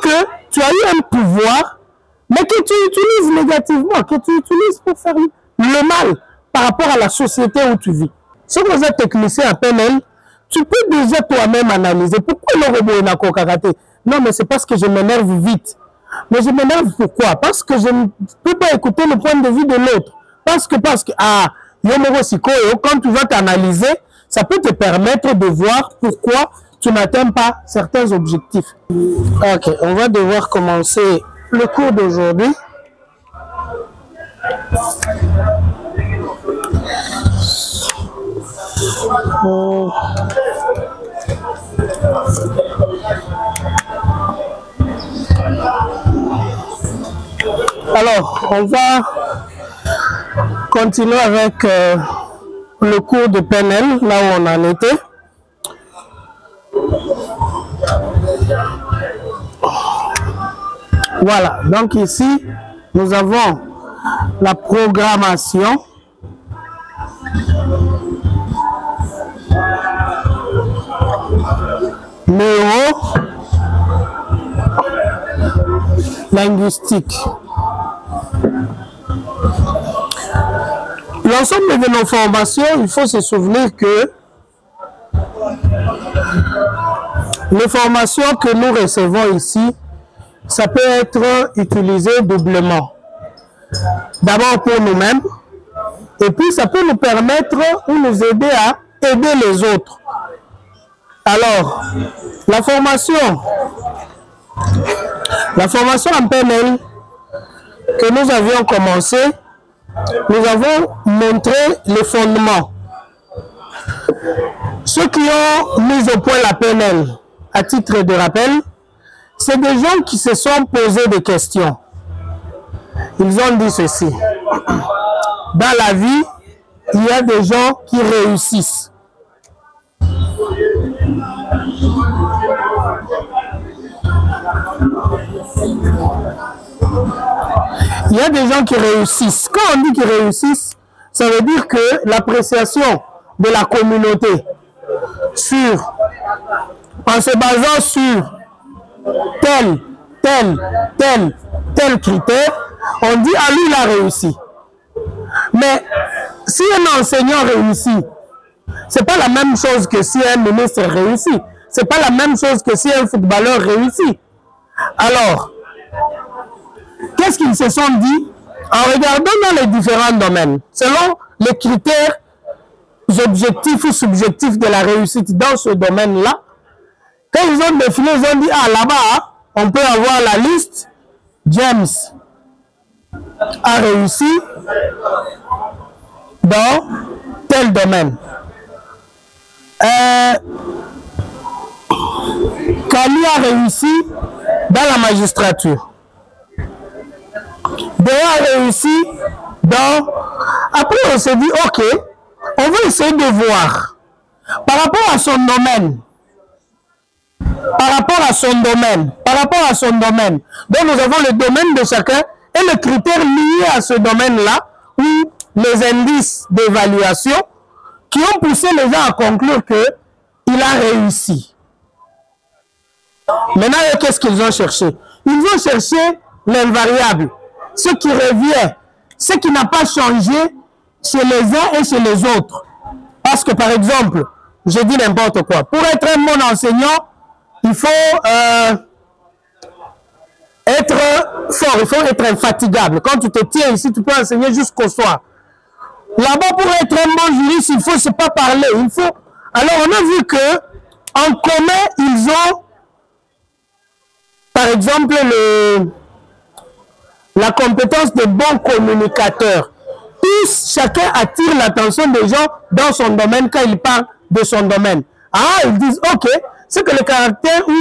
que tu as eu un pouvoir, mais que tu utilises négativement, que tu utilises pour faire le mal par rapport à la société où tu vis. Si vous êtes technicien à PNL, tu peux déjà toi-même analyser. Pourquoi le robot n'a pas karaté? Non, mais c'est parce que je m'énerve vite. Mais je m'énerve pourquoi? Parce que je ne peux pas écouter le point de vue de l'autre. Parce que, quand tu vas t'analyser, ça peut te permettre de voir pourquoi tu n'atteins pas certains objectifs. Ok, on va devoir commencer le cours d'aujourd'hui. Alors, on va continuer avec le cours de PNL, là où on en était. Voilà, donc ici, nous avons la programmation. Neuro-linguistique. L'ensemble de nos formations, il faut se souvenir que les formations que nous recevons ici, ça peut être utilisé doublement. D'abord pour nous-mêmes, et puis ça peut nous permettre ou nous aider à aider les autres. Alors, la formation en PNL que nous avions commencé, nous avons montré les fondements. Ceux qui ont mis au point la PNL, à titre de rappel, c'est des gens qui se sont posés des questions. Ils ont dit ceci: dans la vie, il y a des gens qui réussissent. Il y a des gens qui réussissent. Quand on dit qu'ils réussissent, ça veut dire que l'appréciation de la communauté en se basant sur tel critère, on dit ah lui il a réussi. Mais si un enseignant réussit, c'est pas la même chose que si un ministre réussit. C'est pas la même chose que si un footballeur réussit. Alors, qu'est-ce qu'ils se sont dit en regardant dans les différents domaines, selon les critères objectifs ou subjectifs de la réussite dans ce domaine-là? Quand ils ont défini, ils ont dit, ah là-bas, on peut avoir la liste, James a réussi dans tel domaine. Kali a réussi dans la magistrature. Déa a réussi dans... Après, on s'est dit, ok, on va essayer de voir par rapport à son domaine. Donc, nous avons le domaine de chacun et les critères liés à ce domaine-là, ou les indices d'évaluation qui ont poussé les gens à conclure qu'il a réussi. Maintenant, qu'est-ce qu'ils ont cherché? Ils ont cherché l'invariable, ce qui revient, ce qui n'a pas changé chez les uns et chez les autres. Parce que, par exemple, je dis n'importe quoi. Pour être un bon enseignant, il faut être fort, il faut être infatigable. Quand tu te tiens ici, tu peux enseigner jusqu'au soir. Là-bas, pour être un bon juriste, il faut ne pas parler. Il faut... Alors, on a vu que en commun, ils ont, par exemple, la compétence de bons communicateurs. Tous, chacun attire l'attention des gens dans son domaine quand il parle de son domaine. Ah, ils disent, ok, c'est que le caractère ou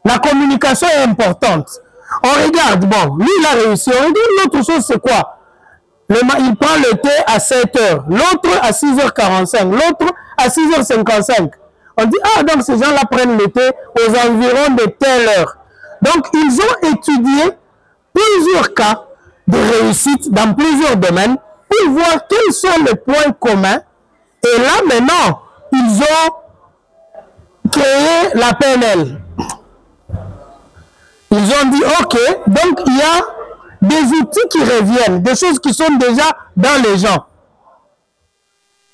la communication est importante. On regarde, bon, lui il a réussi. On regarde l'autre chose, c'est quoi? Il prend le thé à 7 h, l'autre à 6h45, l'autre à 6h55. On dit, ah, donc ces gens-là prennent le thé aux environs de telle heure. Donc, ils ont étudié plusieurs cas de réussite dans plusieurs domaines pour voir quels sont les points communs. Et là, maintenant, ils ont créé la PNL. ont dit, ok, donc il y a des outils qui reviennent, des choses qui sont déjà dans les gens.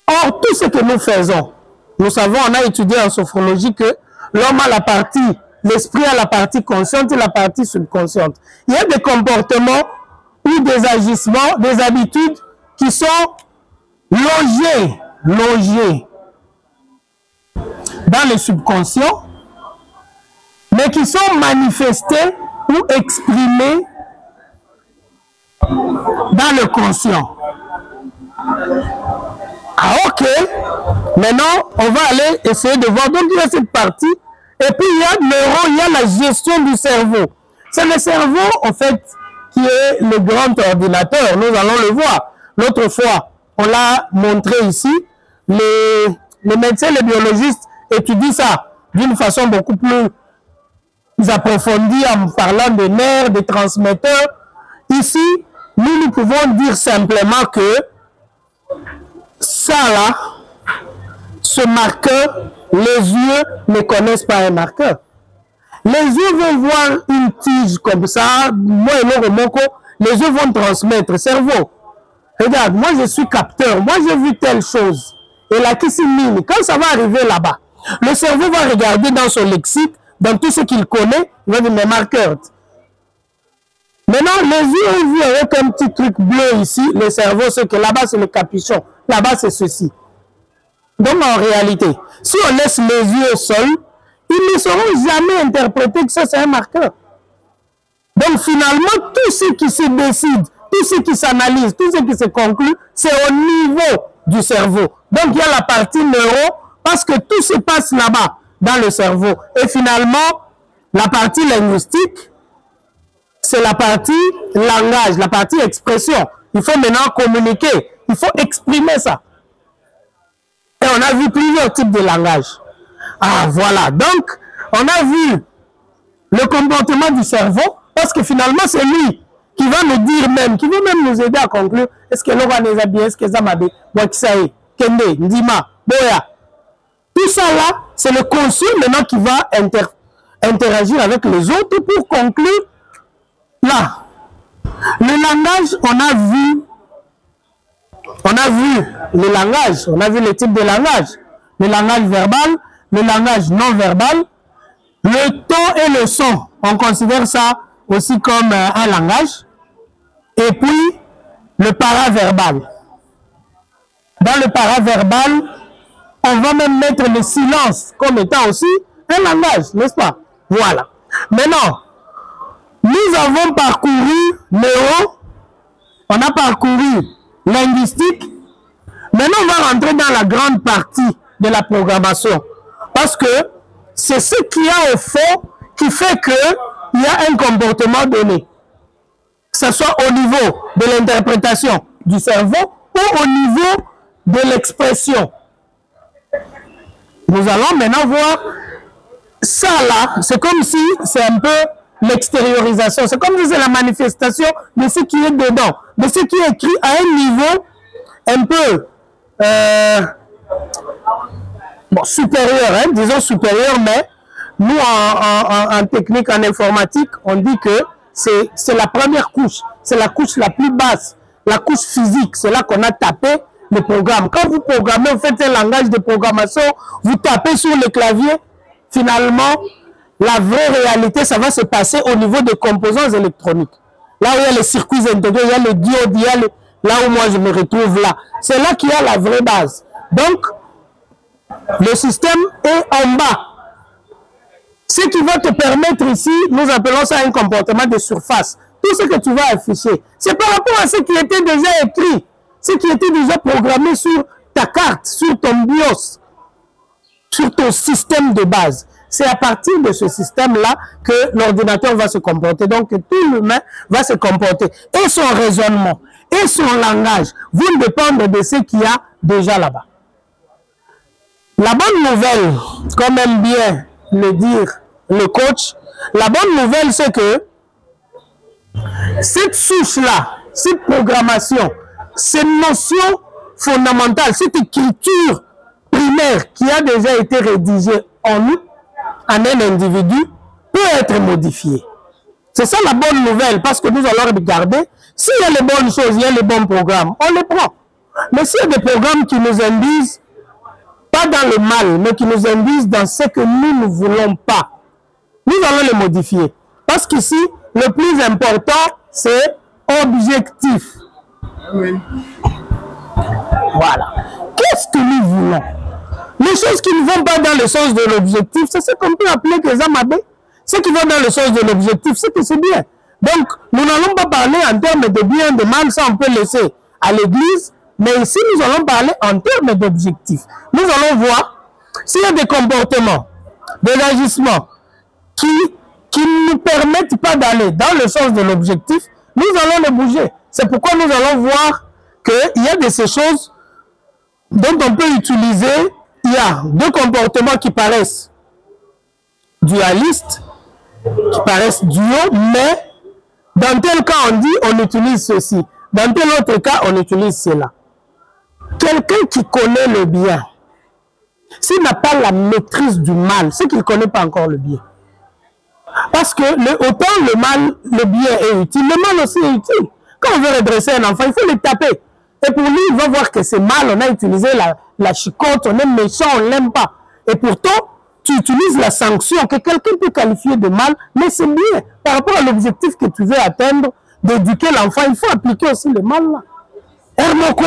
Or, tout ce que nous faisons, nous savons, on a étudié en sophrologie que l'homme a la partie, l'esprit a la partie consciente et la partie subconsciente. Il y a des comportements ou des agissements, des habitudes qui sont logés dans le subconscient, mais qui sont manifestés ou exprimés dans le conscient. Ah ok, maintenant on va aller essayer de voir. Donc il y a cette partie, et puis il y a le il y a la gestion du cerveau. C'est le cerveau en fait qui est le grand ordinateur, nous allons le voir. L'autre fois, on l'a montré ici, les médecins, les biologistes étudient ça d'une façon beaucoup plus approfondie en parlant des nerfs, des transmetteurs. Ici, nous pouvons dire simplement que ça là, ce marqueur, les yeux ne connaissent pas un marqueur. Les yeux vont voir une tige comme ça, moi et le remoko, les yeux vont transmettre, cerveau. Regarde, moi je suis capteur, moi j'ai vu telle chose. Et là, qui s'y mine, quand ça va arriver là-bas, le cerveau va regarder dans son lexique, dans tout ce qu'il connaît, il va dire mes marqueurs. Maintenant, les yeux ont vu avec un petit truc bleu ici, le cerveau, c'est que là-bas c'est le capuchon, là-bas c'est ceci. Donc en réalité, si on laisse les yeux seuls, ils ne sauront jamais interpréter que ça c'est un marqueur. Donc finalement, tout ce qui se décide, tout ce qui s'analyse, tout ce qui se conclut, c'est au niveau du cerveau. Donc il y a la partie neuro, parce que tout se passe là-bas, dans le cerveau. Et finalement, la partie linguistique, c'est la partie langage, la partie expression. Il faut maintenant communiquer, il faut exprimer ça. Et on a vu plusieurs types de langage. Ah voilà, donc on a vu le comportement du cerveau, parce que finalement c'est lui qui va nous dire même, qui va même nous aider à conclure, est-ce que l'on les a bien, est-ce que ça m'a bien, Wakisae, Kende, Ndima, Boya. Tout ça là, c'est le conscient maintenant qui va interagir avec les autres pour conclure. Là, le langage, on a vu le langage, on a vu les types de langage. Le langage verbal, le langage non verbal, le ton et le son. On considère ça aussi comme un langage. Et puis, le paraverbal. Dans le paraverbal, on va même mettre le silence comme étant aussi un langage, n'est-ce pas? Voilà. Maintenant, nous avons parcouru néo, on a parcouru linguistique. Maintenant, on va rentrer dans la grande partie de la programmation. Parce que c'est ce qu'il y a au fond qui fait qu'il y a un comportement donné. Que ce soit au niveau de l'interprétation du cerveau ou au niveau de l'expression. Nous allons maintenant voir ça là, c'est comme si c'est un peu l'extériorisation, c'est comme si c'est la manifestation de ce qui est dedans, de ce qui est écrit à un niveau un peu bon, supérieur, hein, disons supérieur, mais nous en technique, en informatique, on dit que c'est la première couche, c'est la couche la plus basse, la couche physique, c'est là qu'on a tapé le programme. Quand vous programmez, vous faites un langage de programmation, vous tapez sur le clavier, finalement, la vraie réalité, ça va se passer au niveau des composants électroniques. Là où il y a les circuits intégrés, il y a le diode, il y a là où moi je me retrouve là. C'est là qu'il y a la vraie base. Donc, le système est en bas. Ce qui va te permettre ici, nous appelons ça un comportement de surface. Tout ce que tu vas afficher, c'est par rapport à ce qui était déjà écrit, ce qui était déjà programmé sur ta carte, sur ton BIOS, sur ton système de base. C'est à partir de ce système-là que l'ordinateur va se comporter. Donc, tout l'humain va se comporter. Et son raisonnement, et son langage vont dépendre de ce qu'il y a déjà là-bas. La bonne nouvelle, comme aime bien le dire le coach, la bonne nouvelle, c'est que cette souche-là, cette programmation, cette notion fondamentale, cette écriture primaire qui a déjà été rédigée en nous, en un individu, peut être modifiée. C'est ça la bonne nouvelle, parce que nous allons regarder s'il y a les bonnes choses, il y a les bons programmes, on les prend. Mais s'il y a des programmes qui nous induisent, pas dans le mal, mais qui nous induisent dans ce que nous ne voulons pas, nous allons les modifier. Parce qu'ici, le plus important, c'est objectif. Oui. Voilà. Qu'est-ce que nous voulons? Les choses qui ne vont pas dans le sens de l'objectif, c'est ce qu'on peut appeler que Zamabé. Ce qui vont dans le sens de l'objectif, c'est que c'est bien. Donc, nous n'allons pas parler en termes de bien, de mal, ça on peut laisser à l'église, mais ici nous allons parler en termes d'objectif. Nous allons voir s'il y a des comportements, des agissements qui ne nous permettent pas d'aller dans le sens de l'objectif, nous allons les bouger. C'est pourquoi nous allons voir qu'il y a de ces choses dont on peut utiliser. Il y a deux comportements qui paraissent dualistes, qui paraissent duaux, mais dans tel cas on dit on utilise ceci, dans tel autre cas on utilise cela. Quelqu'un qui connaît le bien, s'il n'a pas la maîtrise du mal, c'est qu'il ne connaît pas encore le bien. Parce que autant le mal, le bien est utile, le mal aussi est utile. Quand on veut redresser un enfant, il faut le taper. Et pour lui, il va voir que c'est mal, on a utilisé la chicotte, on est méchant, on ne l'aime pas. Et pourtant, tu utilises la sanction que quelqu'un peut qualifier de mal, mais c'est bien. Par rapport à l'objectif que tu veux atteindre, d'éduquer l'enfant, il faut appliquer aussi le mal là. Hermoko,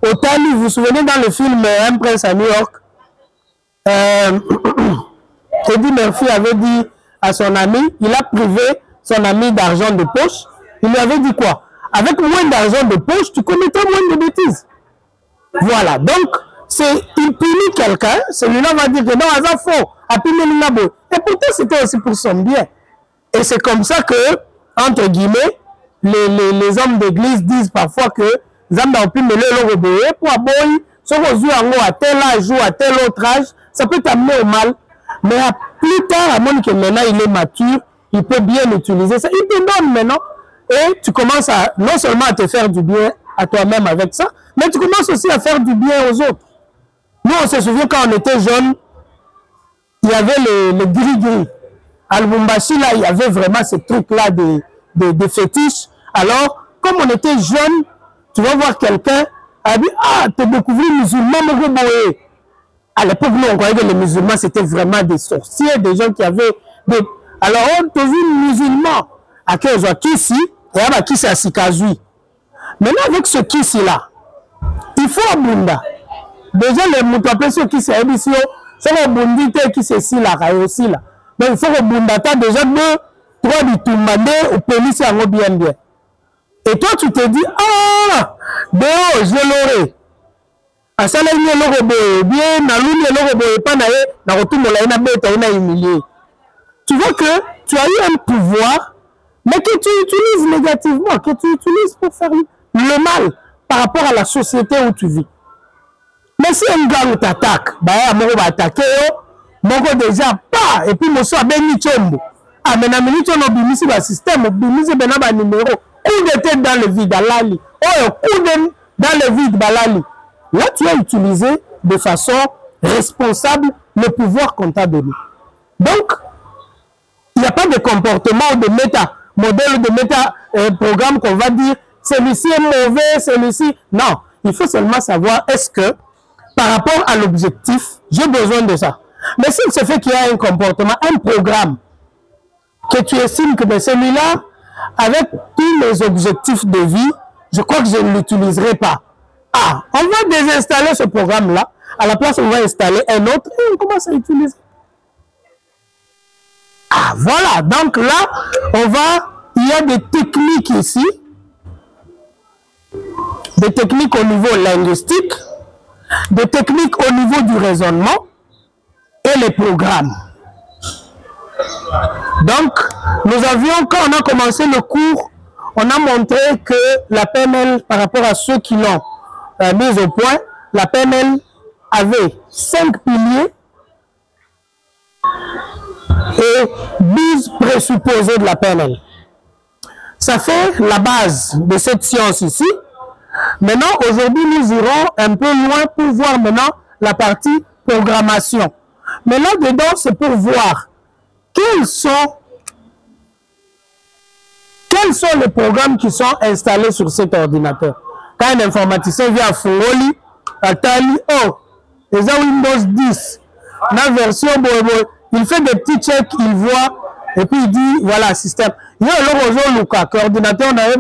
Otani, vous vous souvenez dans le film Un prince à New York, Eddie Murphy avait dit à son ami, il a privé son ami d'argent de poche, il lui avait dit quoi? Avec moins d'argent de poche, tu commettras moins de bêtises. Voilà, donc, il punit quelqu'un, celui-là va dire que non, ça faux, et pourtant c'était aussi pour son bien. Et c'est comme ça que, entre guillemets, les hommes d'église disent parfois que Zamba a pu mêler le robot pour aboyer, si on joue à tel âge ou à tel autre âge, ça peut t'amener au mal. Mais plus tard, à moins que maintenant il est mature, il peut bien utiliser ça. Il te donne maintenant. Et tu commences non seulement à te faire du bien à toi-même avec ça, mais tu commences aussi à faire du bien aux autres. Nous, on se souvient quand on était jeunes, il y avait le gris-gris. À Lubumbashi, là, il y avait vraiment ces trucs-là de fétiches. Alors, comme on était jeunes, tu vas voir quelqu'un, a dit, ah, tu as découvert les musulmans, mais à l'époque, nous, on croyait que les musulmans, c'était vraiment des sorciers, des gens qui avaient des... Alors, on te vu musulman, à qui on voit ici, et à qui c'est à Sikazui. Maintenant, avec ce qui-ci-là, il faut abunda. Déjà, les moutons, ceux qui c'est ici, c'est abundi qui c'est ici, là, aussi, là. Donc, il faut abunda, déjà, 2, 3 du Tumbandé, au pays, c'est un bien bien. Et toi, tu te dis, ah, je l'aurai. À ça, là, il y a le robot, bien, na l'une, le robot, pas naé, na retour, na bête, on a humilié. Tu vois que tu as eu un pouvoir, mais que tu utilises négativement, que tu utilises pour faire le mal par rapport à la société où tu vis. Mais si un gars t'attaque, bah, il va attaquer, il déjà pas, et puis, monsieur a béni chombo. Ah, mais na minute, on a béni le système, on a béni le numéro, coup de tête dans le vide, balali. Oh, coup de dans le vide, balali. Là, tu as utilisé de façon responsable le pouvoir qu'on t'a donné. Donc, il n'y a pas de comportement de méta, modèle de méta programme qu'on va dire celui-ci est mauvais, celui-ci. Non, il faut seulement savoir est-ce que par rapport à l'objectif, j'ai besoin de ça. Mais s'il se fait qu'il y a un comportement, un programme, que tu estimes que celui-là, avec tous les objectifs de vie, je crois que je ne l'utiliserai pas. Ah, on va désinstaller ce programme-là. À la place, on va installer un autre et on commence à utiliser. Ah, voilà. Donc là, il y a des techniques ici. Des techniques au niveau linguistique, des techniques au niveau du raisonnement et les programmes. Donc, nous avions, quand on a commencé le cours, on a montré que la PNL, par rapport à ceux qui l'ont mise au point, la PNL avait 5 piliers et 12 présupposés de la PNL. Ça fait la base de cette science ici. Maintenant, aujourd'hui, nous irons un peu loin pour voir maintenant la partie programmation. Mais là-dedans, c'est pour voir quels sont quels sont les programmes qui sont installés sur cet ordinateur? Quand un informaticien vient à Fungoli, à Tali, oh, les Windows 10, la version, il fait des petits checks, il voit, et puis il dit, voilà, système. Il y a le coordinateur, on a un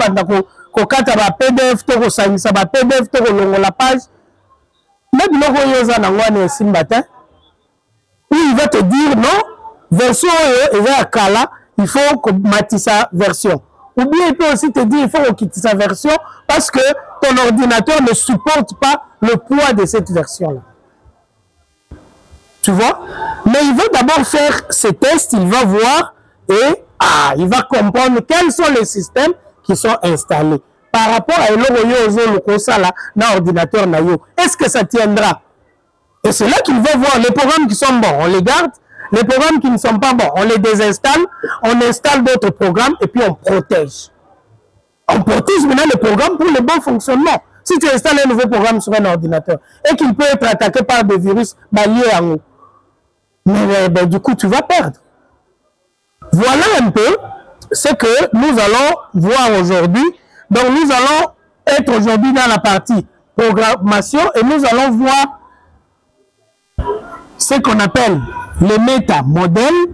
PDF, ça va PDF, la page. Même il va te dire, non, version, il faut matcher sa version. Ou bien il peut aussi te dire il faut quitter sa version parce que ton ordinateur ne supporte pas le poids de cette version-là. Tu vois? Mais il va d'abord faire ses tests, il va voir et il va comprendre quels sont les systèmes qui sont installés. Par rapport à l'ordinateur, est-ce que ça tiendra? Et c'est là qu'il va voir les programmes qui sont bons, on les garde. Les programmes qui ne sont pas bons, on les désinstalle, on installe d'autres programmes et puis on protège. On protège maintenant les programmes pour le bon fonctionnement. Si tu installes un nouveau programme sur un ordinateur et qu'il peut être attaqué par des virus liés à nous, mais du coup tu vas perdre. Voilà un peu ce que nous allons voir aujourd'hui. Donc nous allons être aujourd'hui dans la partie programmation et nous allons voir ce qu'on appelle les métamodèles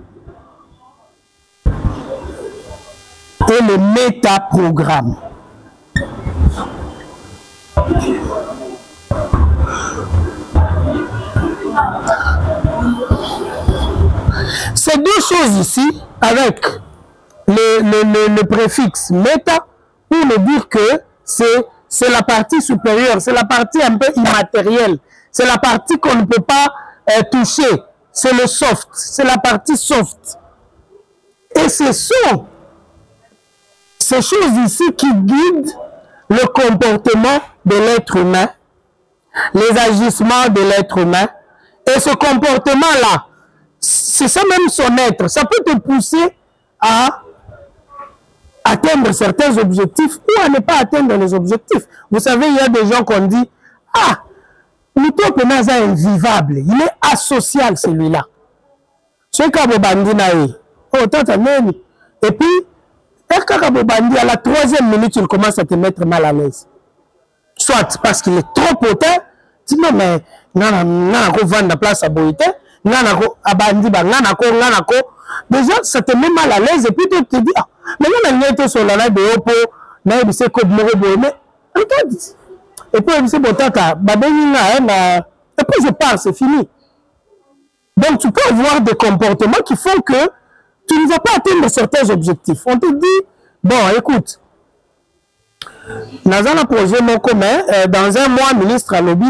et les métaprogrammes. Ces deux choses ici, avec le préfixe méta, pour nous dire que c'est la partie supérieure, c'est la partie un peu immatérielle, c'est la partie qu'on ne peut pas toucher. C'est le soft, c'est la partie soft. Et ce sont ces choses ici qui guident le comportement de l'être humain, les agissements de l'être humain. Et ce comportement-là, c'est ça même son être. Ça peut te pousser à atteindre certains objectifs ou à ne pas atteindre les objectifs. Vous savez, il y a des gens qu'on dit, ah, Mouton Penaza est invivable, il est asocial celui-là. C'est Kabobandi naï. Oh, tata neni. Et puis, Kabobandi, à la 3e minute, il commence à te mettre mal à l'aise. Soit parce qu'il est trop potent, tu dis non, mais n'a pas vendre la place à Boïté, n'a pas abandi, déjà, ça te met mal à l'aise et puis tu te dis, ah, mais non, on est sur la live de Opo, mais c'est comme Moro, mais regarde. Et puis, c'est bon, tata, et puis je pars, c'est fini. Donc, tu peux avoir des comportements qui font que tu ne vas pas atteindre certains objectifs. On te dit, bon, écoute, dans un projet non commun, dans un mois, ministre à l'objet,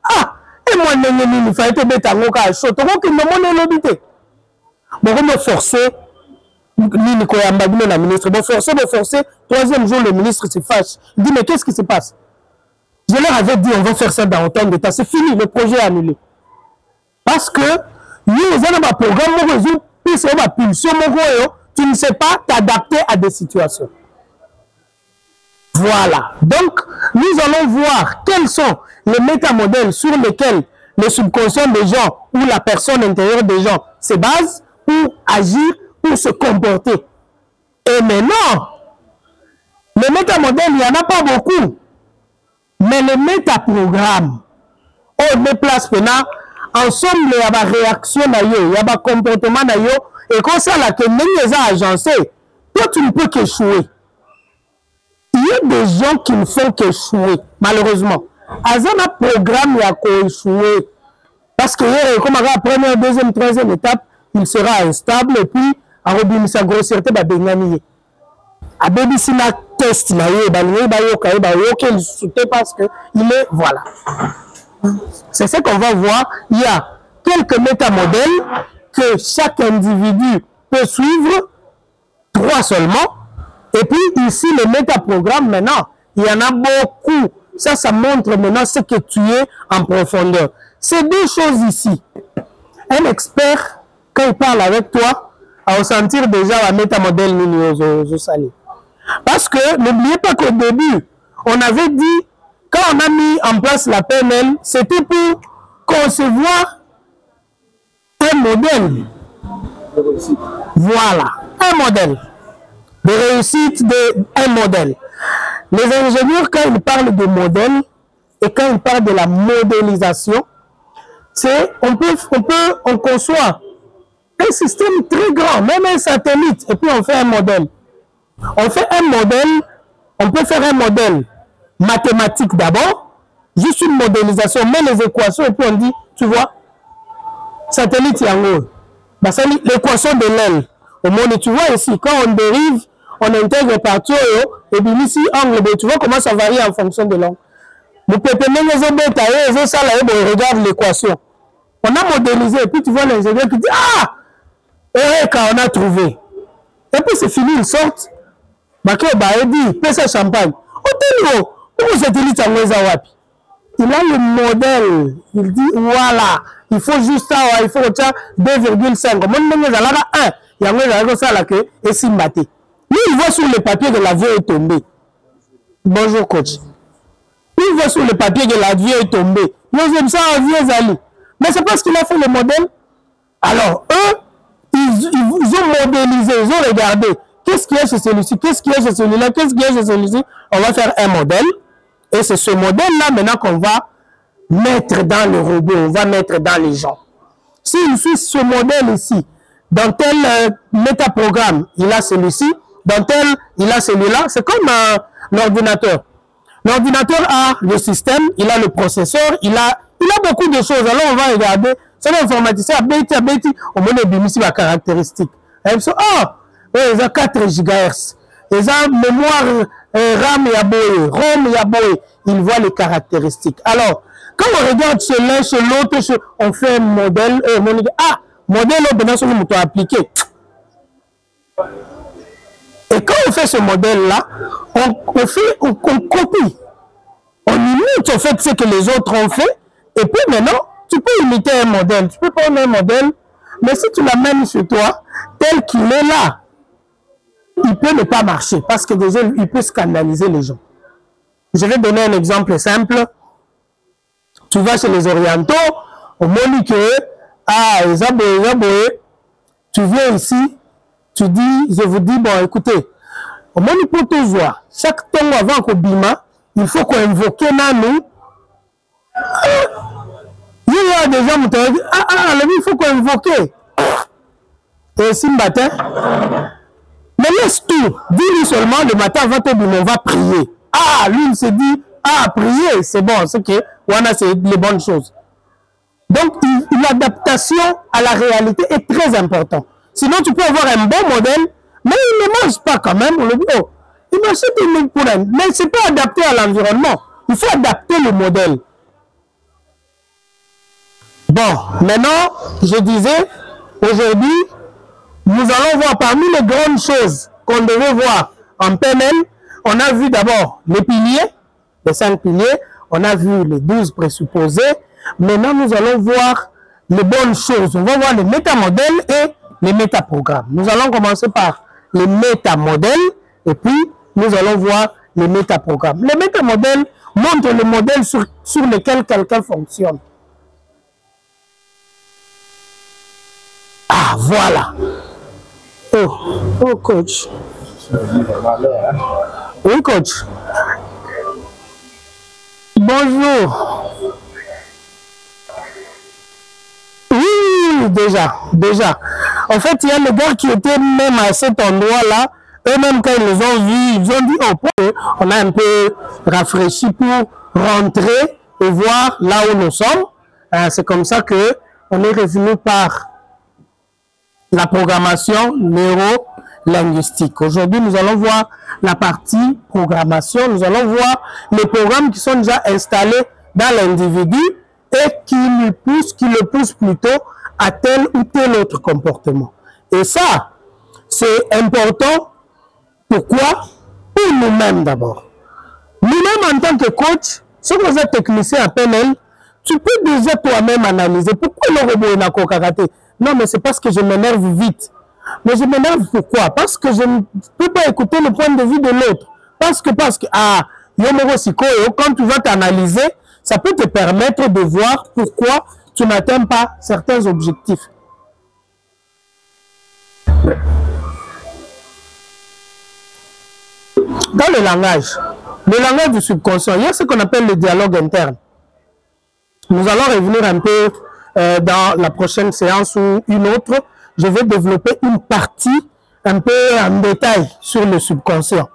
ah, et moi, il fallait te mettre en cas chaud. Tu vois que le monde bon, on me forcer, la ministre, bon, forcer, 3e jour, le ministre se fâche. Il dit, mais qu'est-ce qui se passe? Je leur avais dit, on va faire ça dans autant de temps. C'est fini, le projet est annulé. Parce que, nous avons un programme, tu ne sais pas t'adapter à des situations. Voilà. Donc, nous allons voir quels sont les métamodèles sur lesquels le subconscient des gens ou la personne intérieure des gens se base pour agir, pour se comporter. Et maintenant, les métamodèles, il n'y en a pas beaucoup. Mais les métaprogrammes, on déplace maintenant, ensemble, il y a des réactions, il y a des comportements, et comme ça, là, que même les agencés, toi, tu ne peux qu'échouer. Il y a des gens qui ne font qu'échouer, malheureusement. Azan a programme à échouer. Parce que, comme à la première, deuxième, troisième étape, il sera instable, et puis, à Robin, sa grossièreté, va bénir. À BBC, na test, il parce que il est, voilà. C'est ce qu'on va voir. Il y a quelques métamodèles que chaque individu peut suivre, 3 seulement. Et puis ici, le métaprogramme, maintenant, il y en a beaucoup. Ça montre maintenant ce que tu es en profondeur. Ces deux choses ici. Un expert, quand il parle avec toi, à ressentir déjà la métamodèle au salé. Parce que n'oubliez pas qu'au début, on avait dit, quand on a mis en place la PNL, c'était pour concevoir un modèle. Voilà, un modèle. de réussite d'un modèle. Les ingénieurs, quand ils parlent de modèle et quand ils parlent de la modélisation, c'est on conçoit un système très grand, même un satellite, et puis on fait un modèle. On fait un modèle, on peut faire un modèle mathématique d'abord, juste une modélisation, on met les équations et puis on dit, tu vois, satellite yango, l'équation de l'aile. Au monde, tu vois ici, quand on dérive, on intègre partout, et puis ici, angle, tu vois comment ça varie en fonction de l'angle. Regarde l'équation. On a modélisé, et puis tu vois l'ingénieur qui dit, ah, on a trouvé. Et puis c'est fini, ils sortent. Il dit, paie ça champagne. Il a le modèle. Il dit, voilà, il faut juste ça, il faut 2,5. Lui, il voit sur le papier que l'avion est tombé. Bonjour, coach. Il voit sur le papier que l'avion est tombé. Nous aimons ça, avion. Mais c'est parce qu'il a fait le modèle. Alors, eux, ils ont modélisé, ils ont regardé. Qu'est-ce qu'il y a chez celui-ci? Qu'est-ce qu'il y a chez celui-là? Qu'est-ce qu'il y a chez celui-ci? On va faire un modèle. Et c'est ce modèle-là maintenant qu'on va mettre dans le robot, on va mettre dans les gens. S'il suit ce modèle ici, dans tel métaprogramme, il a celui-ci, dans tel, il a celui-là, c'est comme l'ordinateur. L'ordinateur a le système, il a le processeur, il a beaucoup de choses. Alors on va regarder, c'est l'informaticien, au moins il a caractéristiques. Il a 4 GHz, il a mémoire RAM et aboye, ROM et aboye. Il voit les caractéristiques. Alors, quand on regarde chez l'un, chez l'autre, on fait un modèle, modèle on peut appliquer. Et quand on fait ce modèle-là, on copie. On imite en fait ce que les autres ont fait. Et puis maintenant, tu peux imiter un modèle. Tu peux prendre un modèle, mais si tu l'amènes chez toi, tel qu'il est là, il peut ne pas marcher parce que déjà, il peut scandaliser les gens. Je vais donner un exemple simple. Tu vas chez les orientaux, au Monique, tu viens ici, tu dis, je vous dis, bon, écoutez, au Monique pour te voir, chaque temps avant qu'on bima, il faut qu'on invoque nous. Il y a des gens qui disent, il faut qu'on invoque. Et si matin, mais laisse tout, dis-lui seulement le matin avant ton bima, on va prier. Lui il se dit, prier, c'est bon, c'est que c'est les bonnes choses. Donc, l'adaptation à la réalité est très importante. Sinon, tu peux avoir un bon modèle, mais il ne mange pas quand même. On le dit, il mange des mille pour un. Mais ce n'est pas adapté à l'environnement. Il faut adapter le modèle. Bon, maintenant, je disais, aujourd'hui, nous allons voir parmi les grandes choses qu'on devait voir en PNL. On a vu d'abord les piliers, les 5 piliers. On a vu les 12 présupposés. Maintenant, nous allons voir les bonnes choses. On va voir les métamodèles et les métaprogrammes. Nous allons commencer par les métamodèles et puis nous allons voir les métaprogrammes. Les métamodèles montrent le modèle sur lequel quelqu'un fonctionne. Voilà. Oh, coach. Oui, coach. Bonjour. Oui, déjà. En fait, il y a les gars qui étaient même à cet endroit-là. Eux-mêmes, quand ils les ont vus, ils ont dit, on a un peu rafraîchi pour rentrer et voir là où nous sommes. C'est comme ça que on est revenu par la programmation neuro-linguistique. Aujourd'hui, nous allons voir la partie programmation. Nous allons voir les programmes qui sont déjà installés dans l'individu et qui le poussent plutôt à tel ou tel autre comportement. Et ça, c'est important. Pourquoi? Pour nous-mêmes d'abord. Nous-mêmes en tant que coach, si vous êtes technicien à PNL, tu peux déjà toi-même analyser pourquoi le robot est dans le karaté. Non, mais c'est parce que je m'énerve vite. Mais je m'énerve pourquoi? Parce que je ne peux pas écouter le point de vue de l'autre. Parce que, quand tu vas t'analyser, ça peut te permettre de voir pourquoi tu n'atteins pas certains objectifs. Dans le langage du subconscient, il y a ce qu'on appelle le dialogue interne. Nous allons revenir un peu dans la prochaine séance ou une autre. Je vais développer une partie un peu en détail sur le subconscient.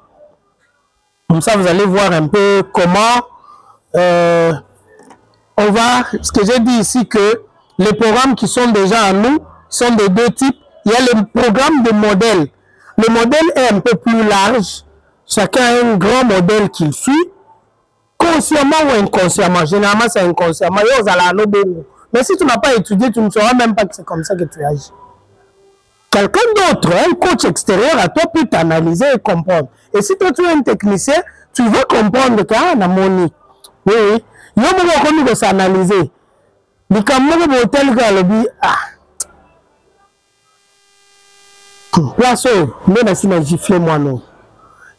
Comme ça, vous allez voir un peu comment on va... Ce que j'ai dit ici, que les programmes qui sont déjà en nous sont de deux types. Il y a le programme de modèle. Le modèle est un peu plus large. Chacun a un grand modèle qu'il suit. Consciemment ou inconsciemment. Généralement, c'est inconsciemment. Mais si tu n'as pas étudié, tu ne sauras même pas que c'est comme ça que tu agis. Quelqu'un d'autre, un coach extérieur à toi, peut t'analyser et comprendre. Et si toi, tu es un technicien, tu vas comprendre que, ah, namoni. Oui, oui. Il y a beaucoup de s'analyser. Mais quand même, hôtel, ah. Place, mais gifler moi non.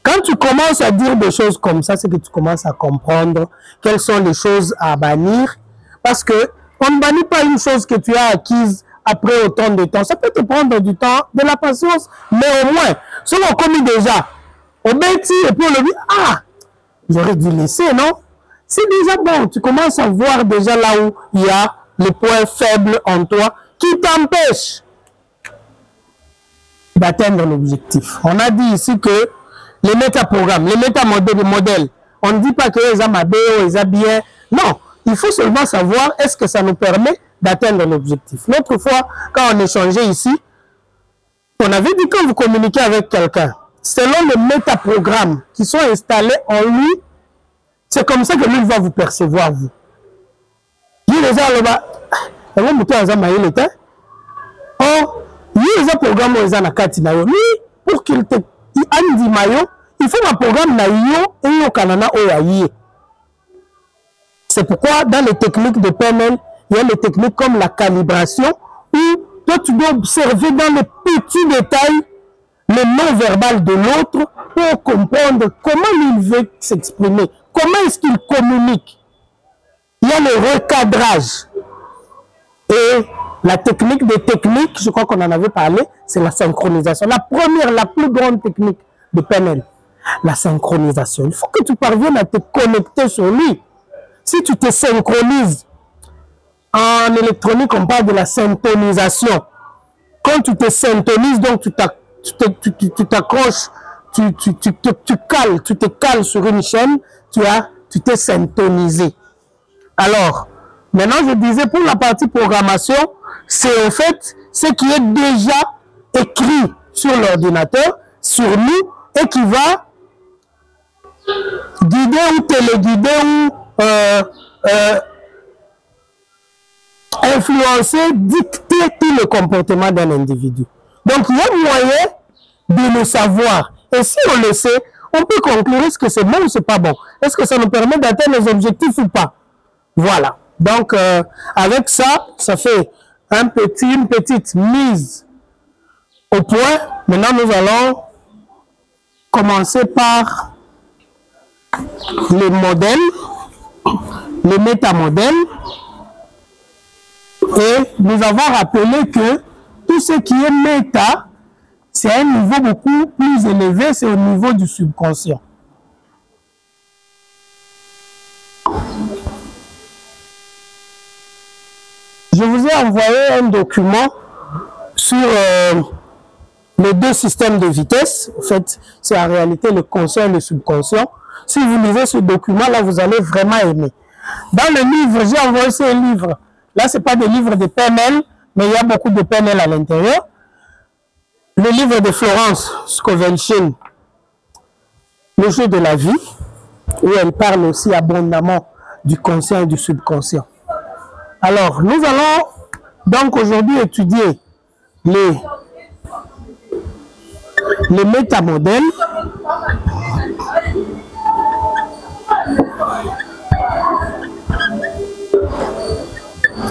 Quand tu commences à dire des choses comme ça, c'est que tu commences à comprendre quelles sont les choses à bannir. Parce que on ne bannit pas une chose que tu as acquise après autant de temps. Ça peut te prendre du temps, de la patience, mais au moins, si on commis déjà, au bêtis et puis on le dit, ah, j'aurais dû laisser, non? C'est déjà bon, tu commences à voir déjà là où il y a les points faibles en toi qui t'empêchent d'atteindre l'objectif. On a dit ici que les métaprogrammes, les métamodèles, on ne dit pas que les amadés ou les bien. Non, il faut seulement savoir est-ce que ça nous permet d'atteindre l'objectif. L'autre fois, quand on échangeait ici, on avait dit que quand vous communiquez avec quelqu'un, selon les métaprogrammes qui sont installés en lui, c'est comme ça que lui va vous percevoir, vous. Il les a là-bas. Or, il y a un programme où ils ont la lui, pour qu'il te andi mayo, il faut un programme naïo et au Canada oyaïe. C'est pourquoi dans les techniques de PNL, il y a les techniques comme la calibration où toi tu dois observer dans les petits détails le non-verbal de l'autre pour comprendre comment il veut s'exprimer, comment est-ce qu'il communique. Il y a le recadrage. Et la technique des techniques, je crois qu'on en avait parlé, c'est la synchronisation. La première, la plus grande technique de PNL, la synchronisation. Il faut que tu parviennes à te connecter sur lui. Si tu te synchronises, en électronique, on parle de la syntonisation. Quand tu te syntonises, donc tu t'accroches, tu te cales sur une chaîne, tu t'es syntonisé. Alors, maintenant, je disais, pour la partie programmation, c'est en fait ce qui est déjà écrit sur l'ordinateur, sur nous, et qui va guider ou téléguider ou influencer, dicter tout le comportement d'un individu. Donc, il y a moyen de le savoir. Et si on le sait, on peut conclure est-ce que c'est bon ou c'est pas bon. Est-ce que ça nous permet d'atteindre les objectifs ou pas. Voilà. Donc, avec ça, ça fait une petite mise au point. Maintenant, nous allons commencer par les modèles, les métamodèles. Et nous avons rappelé que tout ce qui est méta, c'est un niveau beaucoup plus élevé, c'est au niveau du subconscient. Je vous ai envoyé un document sur les deux systèmes de vitesse. En fait, c'est en réalité le conscient et le subconscient. Si vous lisez ce document-là, vous allez vraiment aimer. Dans le livre, j'ai envoyé ce livre. Là, ce n'est pas des livres de PNL, mais il y a beaucoup de PNL à l'intérieur. Le livre de Florence Scovenchin, Le jeu de la vie, où elle parle aussi abondamment du conscient et du subconscient. Alors, nous allons donc aujourd'hui étudier les métamodèles.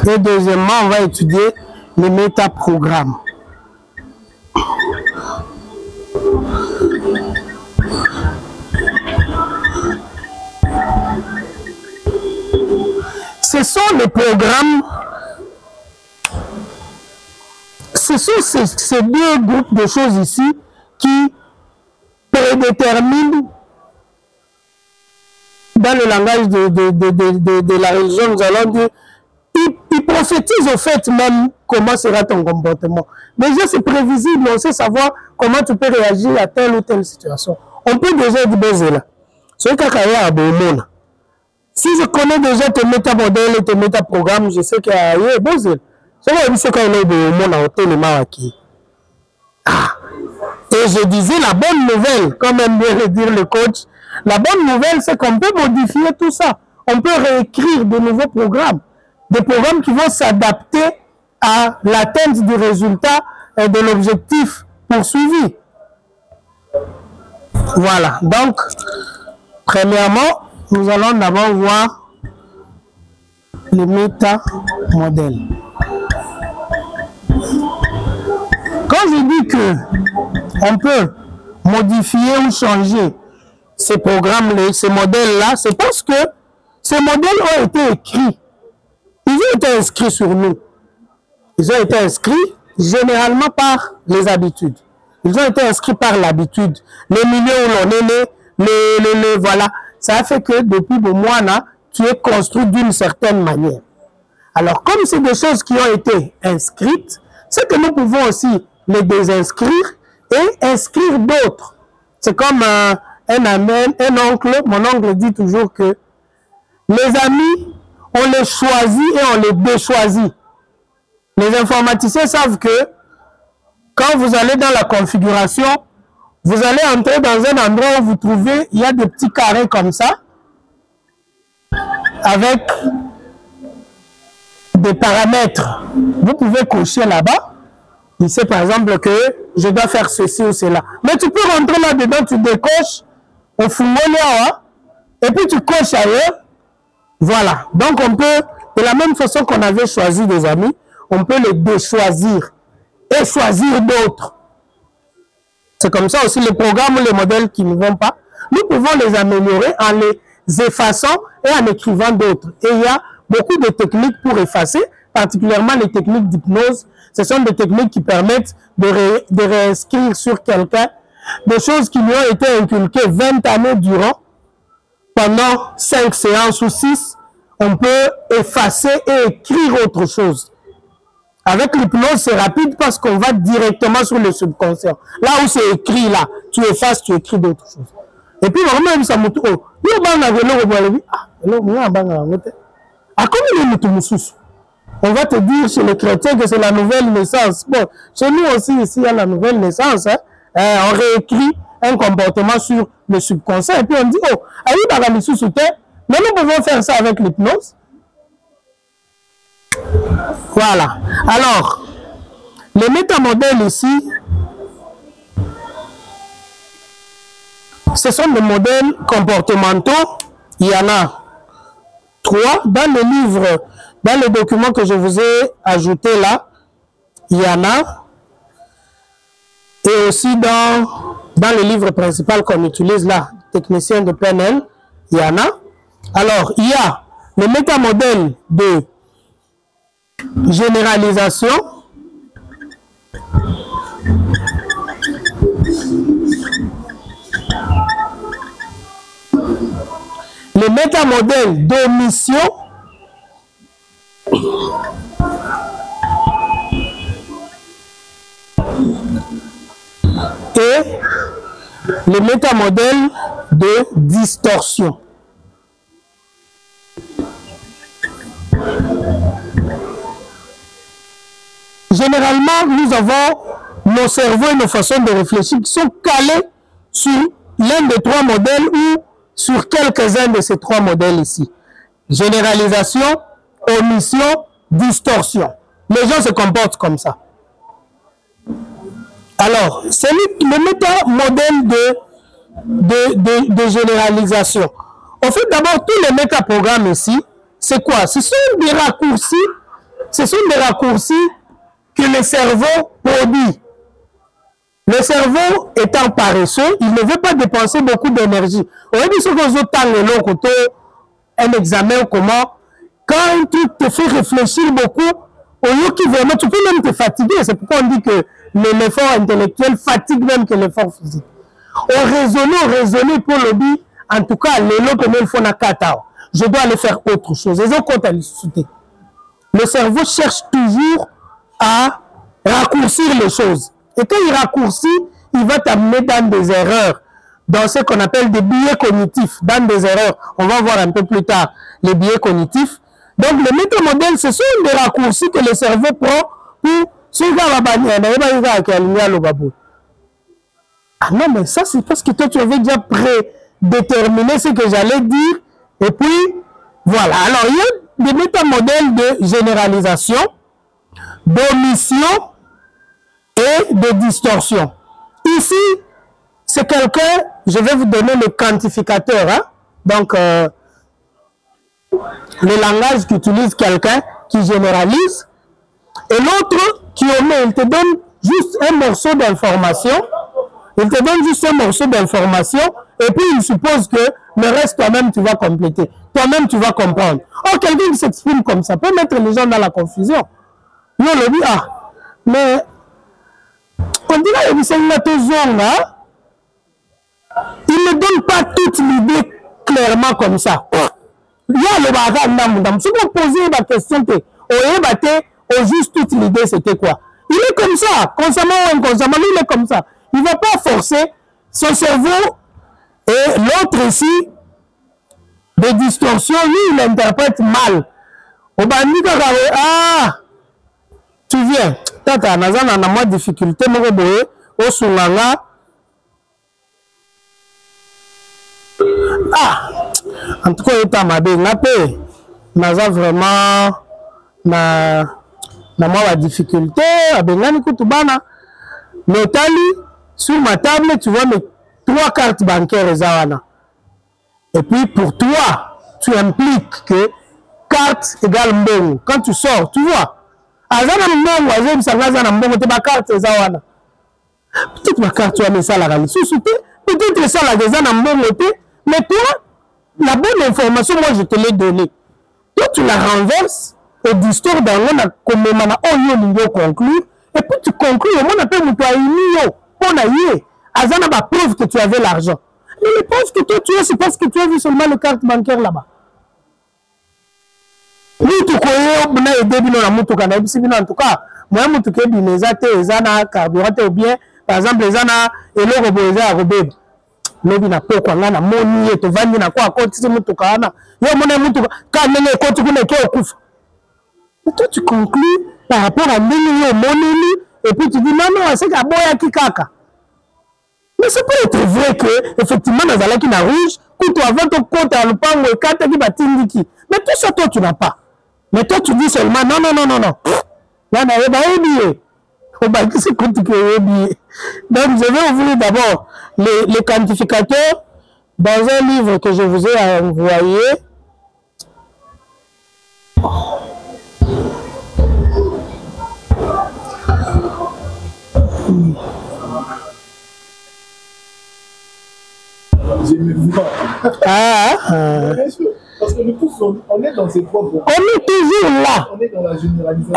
Et deuxièmement, on va étudier les métaprogrammes. Ce sont les programmes, ce sont ces deux groupes de choses ici qui prédéterminent dans le langage de la religion, nous allons dire, il prophétise au fait même comment sera ton comportement. Déjà, c'est prévisible, on sait savoir comment tu peux réagir à telle ou telle situation. On peut déjà dire, bon, là. Ce si je connais déjà tes métamodèles et tes métaprogrammes, je sais qu'il y a bon, c'est et je disais la bonne nouvelle, comme aime bien le dire le coach, la bonne nouvelle, c'est qu'on peut modifier tout ça. On peut réécrire de nouveaux programmes. Des programmes qui vont s'adapter à l'atteinte du résultat et de l'objectif poursuivi. Voilà. Donc, premièrement, nous allons d'abord voir les métamodèles. Quand je dis que on peut modifier ou changer ces programmes, ces modèles-là, c'est parce que ces modèles ont été écrits. Ils ont été inscrits sur nous. Ils ont été inscrits généralement par les habitudes. Ils ont été inscrits par l'habitude. Les milieux où l'on est né, voilà. Ça a fait que depuis des mois là, tu es construit d'une certaine manière. Alors, comme c'est des choses qui ont été inscrites, c'est que nous pouvons aussi les désinscrire et inscrire d'autres. C'est comme un oncle. Mon oncle dit toujours que les amis, on les choisit et on les déchoisit. Les informaticiens savent que quand vous allez dans la configuration, vous allez entrer dans un endroit où vous trouvez, il y a des petits carrés comme ça, avec des paramètres. Vous pouvez cocher là-bas. Il sait par exemple que je dois faire ceci ou cela. Mais tu peux rentrer là-dedans, tu décoches, au fond, et puis tu coches ailleurs. Voilà. Donc on peut, de la même façon qu'on avait choisi des amis, on peut les déchoisir et choisir d'autres. C'est comme ça aussi les programmes ou les modèles qui ne vont pas. Nous pouvons les améliorer en les effaçant et en écrivant d'autres. Et il y a beaucoup de techniques pour effacer, particulièrement les techniques d'hypnose. Ce sont des techniques qui permettent de réinscrire sur quelqu'un des choses qui lui ont été inculquées 20 années durant. Pendant 5 séances ou 6, on peut effacer et écrire autre chose. Avec l'hypnose, c'est rapide parce qu'on va directement sur le subconscient. Là où c'est écrit, là, tu effaces, tu écris d'autres choses. Et puis, vraiment, ça me trouve. On va te dire chez les chrétiens que c'est la nouvelle naissance. Bon, chez nous aussi, ici, il y a la nouvelle naissance. Hein. On réécrit un comportement sur le subconscient et puis on dit, oh, mais nous pouvons faire ça avec l'hypnose. Voilà. Alors, les métamodèles ici, ce sont des modèles comportementaux. Il y en a 3 dans le livre, dans le document que je vous ai ajouté là. Il y en a. Et aussi dans le livre principal qu'on utilise là, technicien de PNL, il y en a. Alors, il y a le métamodèle de généralisation. Le métamodèle d'omission. Et le métamodèle de distorsion. Généralement, nous avons nos cerveaux et nos façons de réfléchir qui sont calés sur l'un des 3 modèles ou sur quelques-uns de ces 3 modèles ici. Généralisation, omission, distorsion. Les gens se comportent comme ça. Alors, c'est le métamodèle de généralisation. En fait, d'abord, tous les métaprogrammes ici, c'est quoi? Ce sont des raccourcis. Ce sont des raccourcis que le cerveau produit. Le cerveau étant paresseux, il ne veut pas dépenser beaucoup d'énergie. On va dire ce qu'on a côté un examen ou comment, quand un truc te fait réfléchir beaucoup, au lieu qui vraiment, tu peux même te fatiguer. C'est pourquoi on dit que l'effort intellectuel fatigue même que l'effort physique. On raisonne pour le dire, en tout cas, je dois aller faire autre chose. Le cerveau cherche toujours à raccourcir les choses. Et quand il raccourcit, il va t'amener dans des erreurs, dans ce qu'on appelle des biais cognitifs, dans des erreurs. On va voir un peu plus tard les biais cognitifs. Donc, les métamodèles, ce sont des raccourcis que le cerveau prend pour... Ah non, mais ça, c'est parce que toi, tu avais déjà prédéterminé ce que j'allais dire. Et puis, voilà. Alors, il y a des métamodèles de généralisation, d'omission et de distorsion. Ici, c'est quelqu'un, je vais vous donner le quantificateur. Hein? Donc, le langage qu'utilise quelqu'un qui généralise et l'autre qui omet. Il te donne juste un morceau d'information. Il te donne juste un morceau d'information et puis il suppose que le reste, toi-même, tu vas compléter. Toi-même, tu vas comprendre. Or, quelqu'un qui s'exprime comme ça peut mettre les gens dans la confusion. Nous, on le dit, ah, mais on dirait que c'est une zone, hein? Il ne donne pas toute l'idée clairement comme ça. Il y a le bagage, si vous posez la question, au juste toute l'idée, c'était quoi? Il est comme ça, constamment ou inconsciemment, il est comme ça. Il ne va pas forcer son cerveau et l'autre ici, des distorsions, lui, il interprète mal. Ah, tu viens. Tata, on a moins de difficulté, au Soulanga. Ah, en tout cas, il y a vraiment la difficulté. Sur ma table, tu vois mes 3 cartes bancaires. Et puis, pour toi, tu impliques que carte égale mbongo. Quand tu sors, tu vois. Peut-être ma carte, tu as mis ça la réalité. Peut-être ça la mais toi, la bonne information, moi, je te l'ai donnée. Toi, tu la renverses et d'histoire dans le comme on conclure. Et puis tu conclus, on appelle pour preuve que tu avais l'argent. Mais les preuves que toi tu as, c'est parce que tu as vu seulement les cartes bancaires là-bas. Nous, tu connais, on a aidé en tout cas, moi, je suis un carburant ou bien, par exemple, les ana et le robot à Robé. Lobi na poko ngana moni eto vandi na kwa koti se mutu kana yo mona mutu ka nene koti kuna ke okufa. Mais toi tu conclus par rapport à nene yo moneli et puis tu dis non non c'est ka boya ki kaka. Mais ça peut être vrai que effectivement dans la qui na rouge kuto avant ton compte à lupango et kata ki batindiki. Mais tout ça toi tu n'as pas. Mais toi tu dis seulement non non non non non. Là na yeba ebié. Donc, je vais ouvrir d'abord les quantificateurs dans un livre que je vous ai envoyé. Je me vois. Parce que nous tous, on est dans ces propres. On est toujours là. On est dans la généralisation.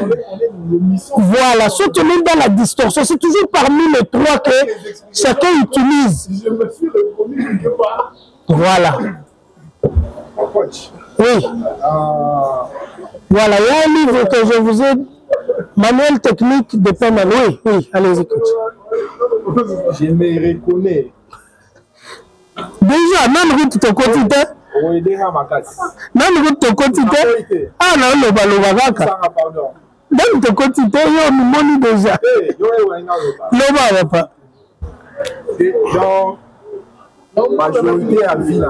On est dans l'émission. Voilà, surtout même dans la distorsion. C'est toujours parmi les 3 que chacun utilise. Je me suis reconnu quelque part. Voilà. Oui. Voilà, il y a un livre que je vous ai. Manuel technique de paiement. Oui, oui, allez-y. Je me reconnais. Déjà, même route de quotidien. Même route de quotidien. Ah non, le balobaka. Même de quotidien, il y a un moni déjà. Le balobaka. Donc, majorité à vie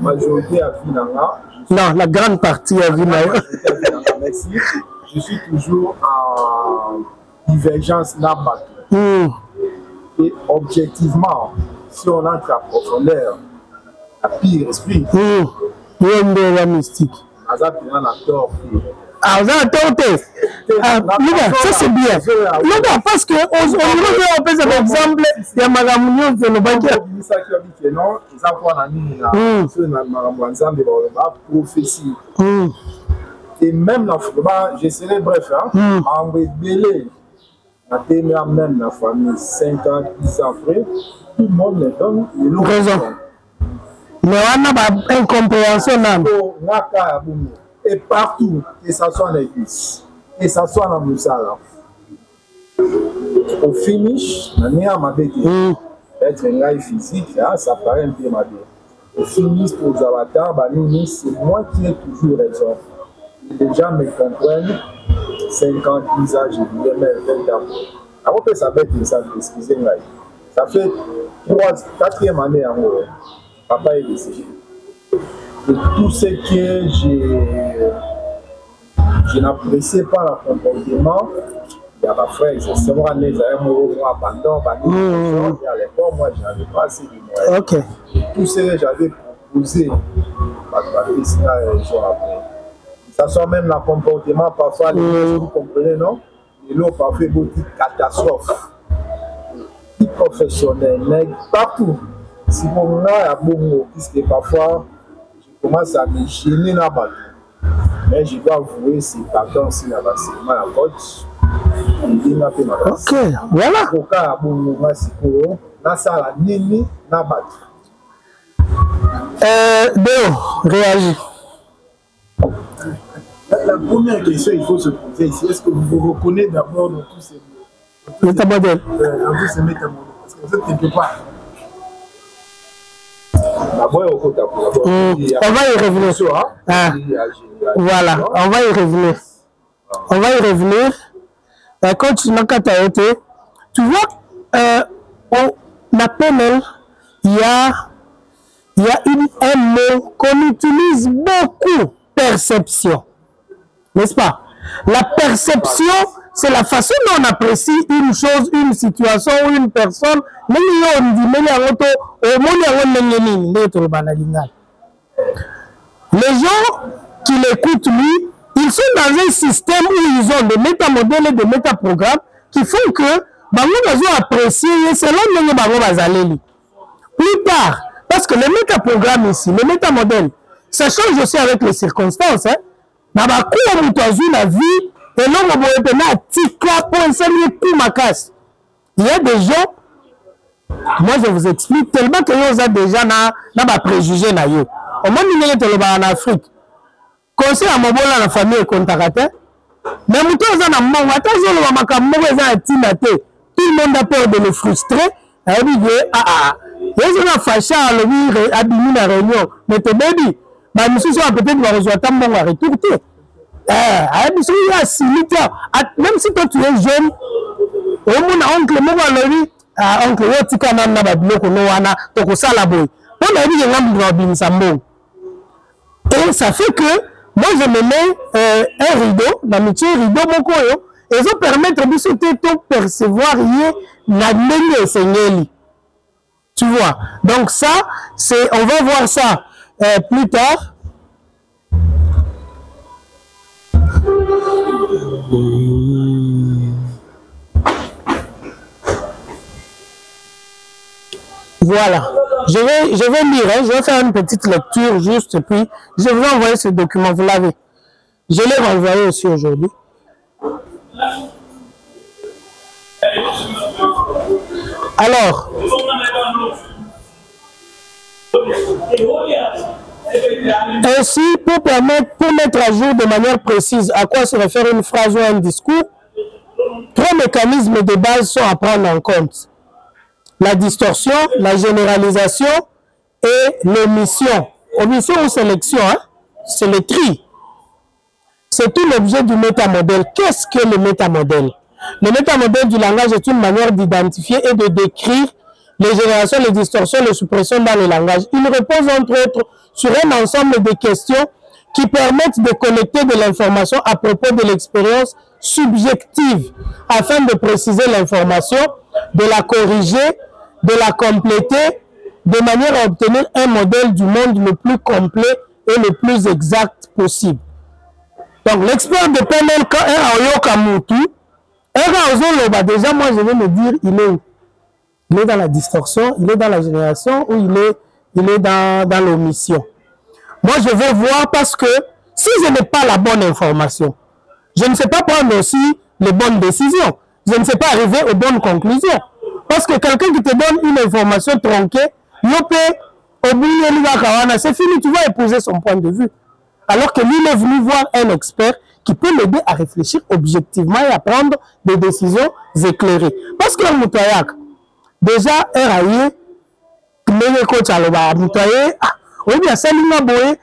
majorité à vie non, la grande partie à vie merci. Je suis toujours en divergence là-bas. Et objectivement, si on entre à profondeur, à pire esprit, il y a la mystique. Ah, vous avez tort. Ça c'est bien. Parce que on peut faire un exemple, il y a Magamounion de le banquier. Prophétie. Et même dans le je serai bref, en rebelle, même la famille 5 ans, 10 ans après, tout le monde me donne raison. Mais on a une incompréhension. Et partout, que ce soit dans l'église, que ce soit dans le salon, au finish, être un gars physique, ça paraît un peu mal. Au finish, pour les avatars, c'est moi qui ai toujours raison. Les gens me comprennent. 50, 10 ans, je voulais même 20 ans. Avant que ça bête, excusez-moi. Ça fait 4e année en haut. Papa est décédé. Et tout ce que je n'appréciais pas le comportement, il y a ma frère, c'est seulement un abandon, et à l'époque, moi, je n'avais pas assez de moyens. Okay. Et tout ce que j'avais proposé, ça soit même le comportement, parfois, les gens, vous comprenez, non? Et là, parfois, beaucoup de catastrophes. Les professionnels, partout. Si mon nom est bon, puisque parfois, je commence à me gêner dans la bateau. Mais je dois avouer, c'est partant aussi dans l'enseignement, la coach. Ok, voilà. Au cas où on va se courir, dans la nini, dans la bateau. Béo, réagis. La première question qu'il faut se poser ici, est-ce que vous vous reconnaissez d'abord dans tous ces métamodèles? Dans tous ces métamodèles. Parce que vous êtes quelque part. On va y revenir. Voilà, on va y revenir. On va y revenir. Quand tu n'as qu'à t'arrêter, tu vois, on appelle, il y a un mot qu'on utilise beaucoup, perception. N'est-ce pas? La perception, c'est la façon dont on apprécie une chose, une situation ou une personne. Les gens qui l'écoutent, lui, ils sont dans un système où ils ont des métamodèles et des métaprogrammes qui font que ils ont apprécié selon les plus tard, parce que les métaprogrammes ici, les métamodèles, ça change aussi avec les circonstances. Hein? La vie, et il y a des gens, moi je vous explique, tellement que vous avez déjà dans préjugé. Au moins, il y a en Afrique. Conseil à mon bon la famille est contacté. Mais tout le monde a peur de le frustrer. Il dit, il a fâché à lui, à la réunion. Mais tes baby, monsieur peut-être va rejoindre mon retour. Même si toi tu es jeune, oncle, oncle, et ça fait que moi je me mets un rideau, l'amitié rideau, mon coyo, et ça permet de percevoir tu vois. Donc ça, on va voir ça plus tard. Voilà, je vais lire, hein, je vais faire une petite lecture juste, et puis je vais vous envoyer ce document, vous l'avez. Je l'ai renvoyé aussi aujourd'hui. Alors, ainsi, pour mettre à jour de manière précise à quoi se réfère une phrase ou un discours, 3 mécanismes de base sont à prendre en compte. La distorsion, la généralisation et l'omission. Omission ou sélection, hein? C'est le tri. C'est tout l'objet du métamodèle. Qu'est-ce que le métamodèle? Le métamodèle du langage est une manière d'identifier et de décrire les générations, les distorsions, les suppressions dans le langage. Il repose entre autres sur un ensemble de questions qui permettent de collecter de l'information à propos de l'expérience subjective afin de préciser l'information, de la corriger, de la compléter, de manière à obtenir un modèle du monde le plus complet et le plus exact possible. Donc l'expert de PNL, quand déjà moi je vais me dire, il est où? Il est dans la distorsion, il est dans la génération ou il est dans l'omission. Moi je vais voir parce que si je n'ai pas la bonne information, je ne sais pas prendre aussi les bonnes décisions. je ne sais pas arriver aux bonnes conclusions. Parce que quelqu'un qui te donne une information tronquée, c'est fini, tu vas épouser son point de vue. Alors que lui, il est venu voir un expert qui peut l'aider à réfléchir objectivement et à prendre des décisions éclairées. Parce que Moutayak, déjà, RAI, le coach à Moutayak, oui, à Salina Boé,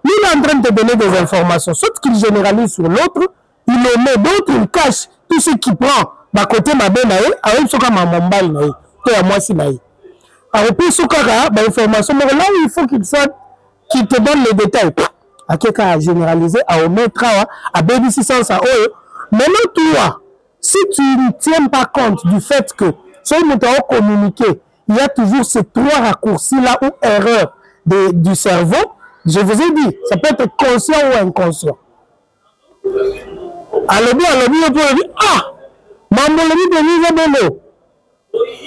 lui, il est en train de te donner des informations. Sauf qu'il généralise sur l'autre, il le met d'autres, il cache tout ce qu'il prend. Bah, côté ma belle, avec ce qu'on m'a mobile, toi, moi, si naïe. Alors, puis, ce qu'on a, bah, information, mais là où il faut qu'il soit, qu'il te donne les détails. À quelqu'un à généraliser, à omettre, à baby 600, à eux. Maintenant, toi, si tu ne tiens pas compte du fait que, si nous t'avons communiqué, il y a toujours ces trois raccourcis-là ou erreurs du cerveau. Je vous ai dit, ça peut être conscient ou inconscient. Alors, on peut dire, ah, maman, le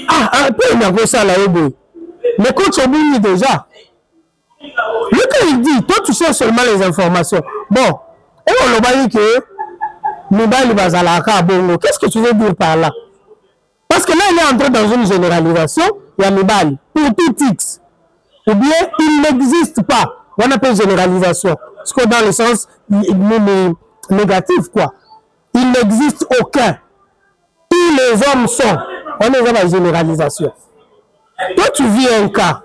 ah, un peu, il y a ça là, mais quand tu oublies déjà, le cas il dit, toi tu sais seulement les informations. Bon, et on a dit que Mibali Bazalaka Bongo, qu'est-ce que tu veux dire par là? Parce que là, il est entré dans une généralisation, il y a Mibali, pour tout X. Ou bien, il n'existe pas. On appelle généralisation. Parce que dans le sens négatif, quoi. Il n'existe aucun. Tous les hommes sont. On est dans la généralisation. Toi, tu vis un cas.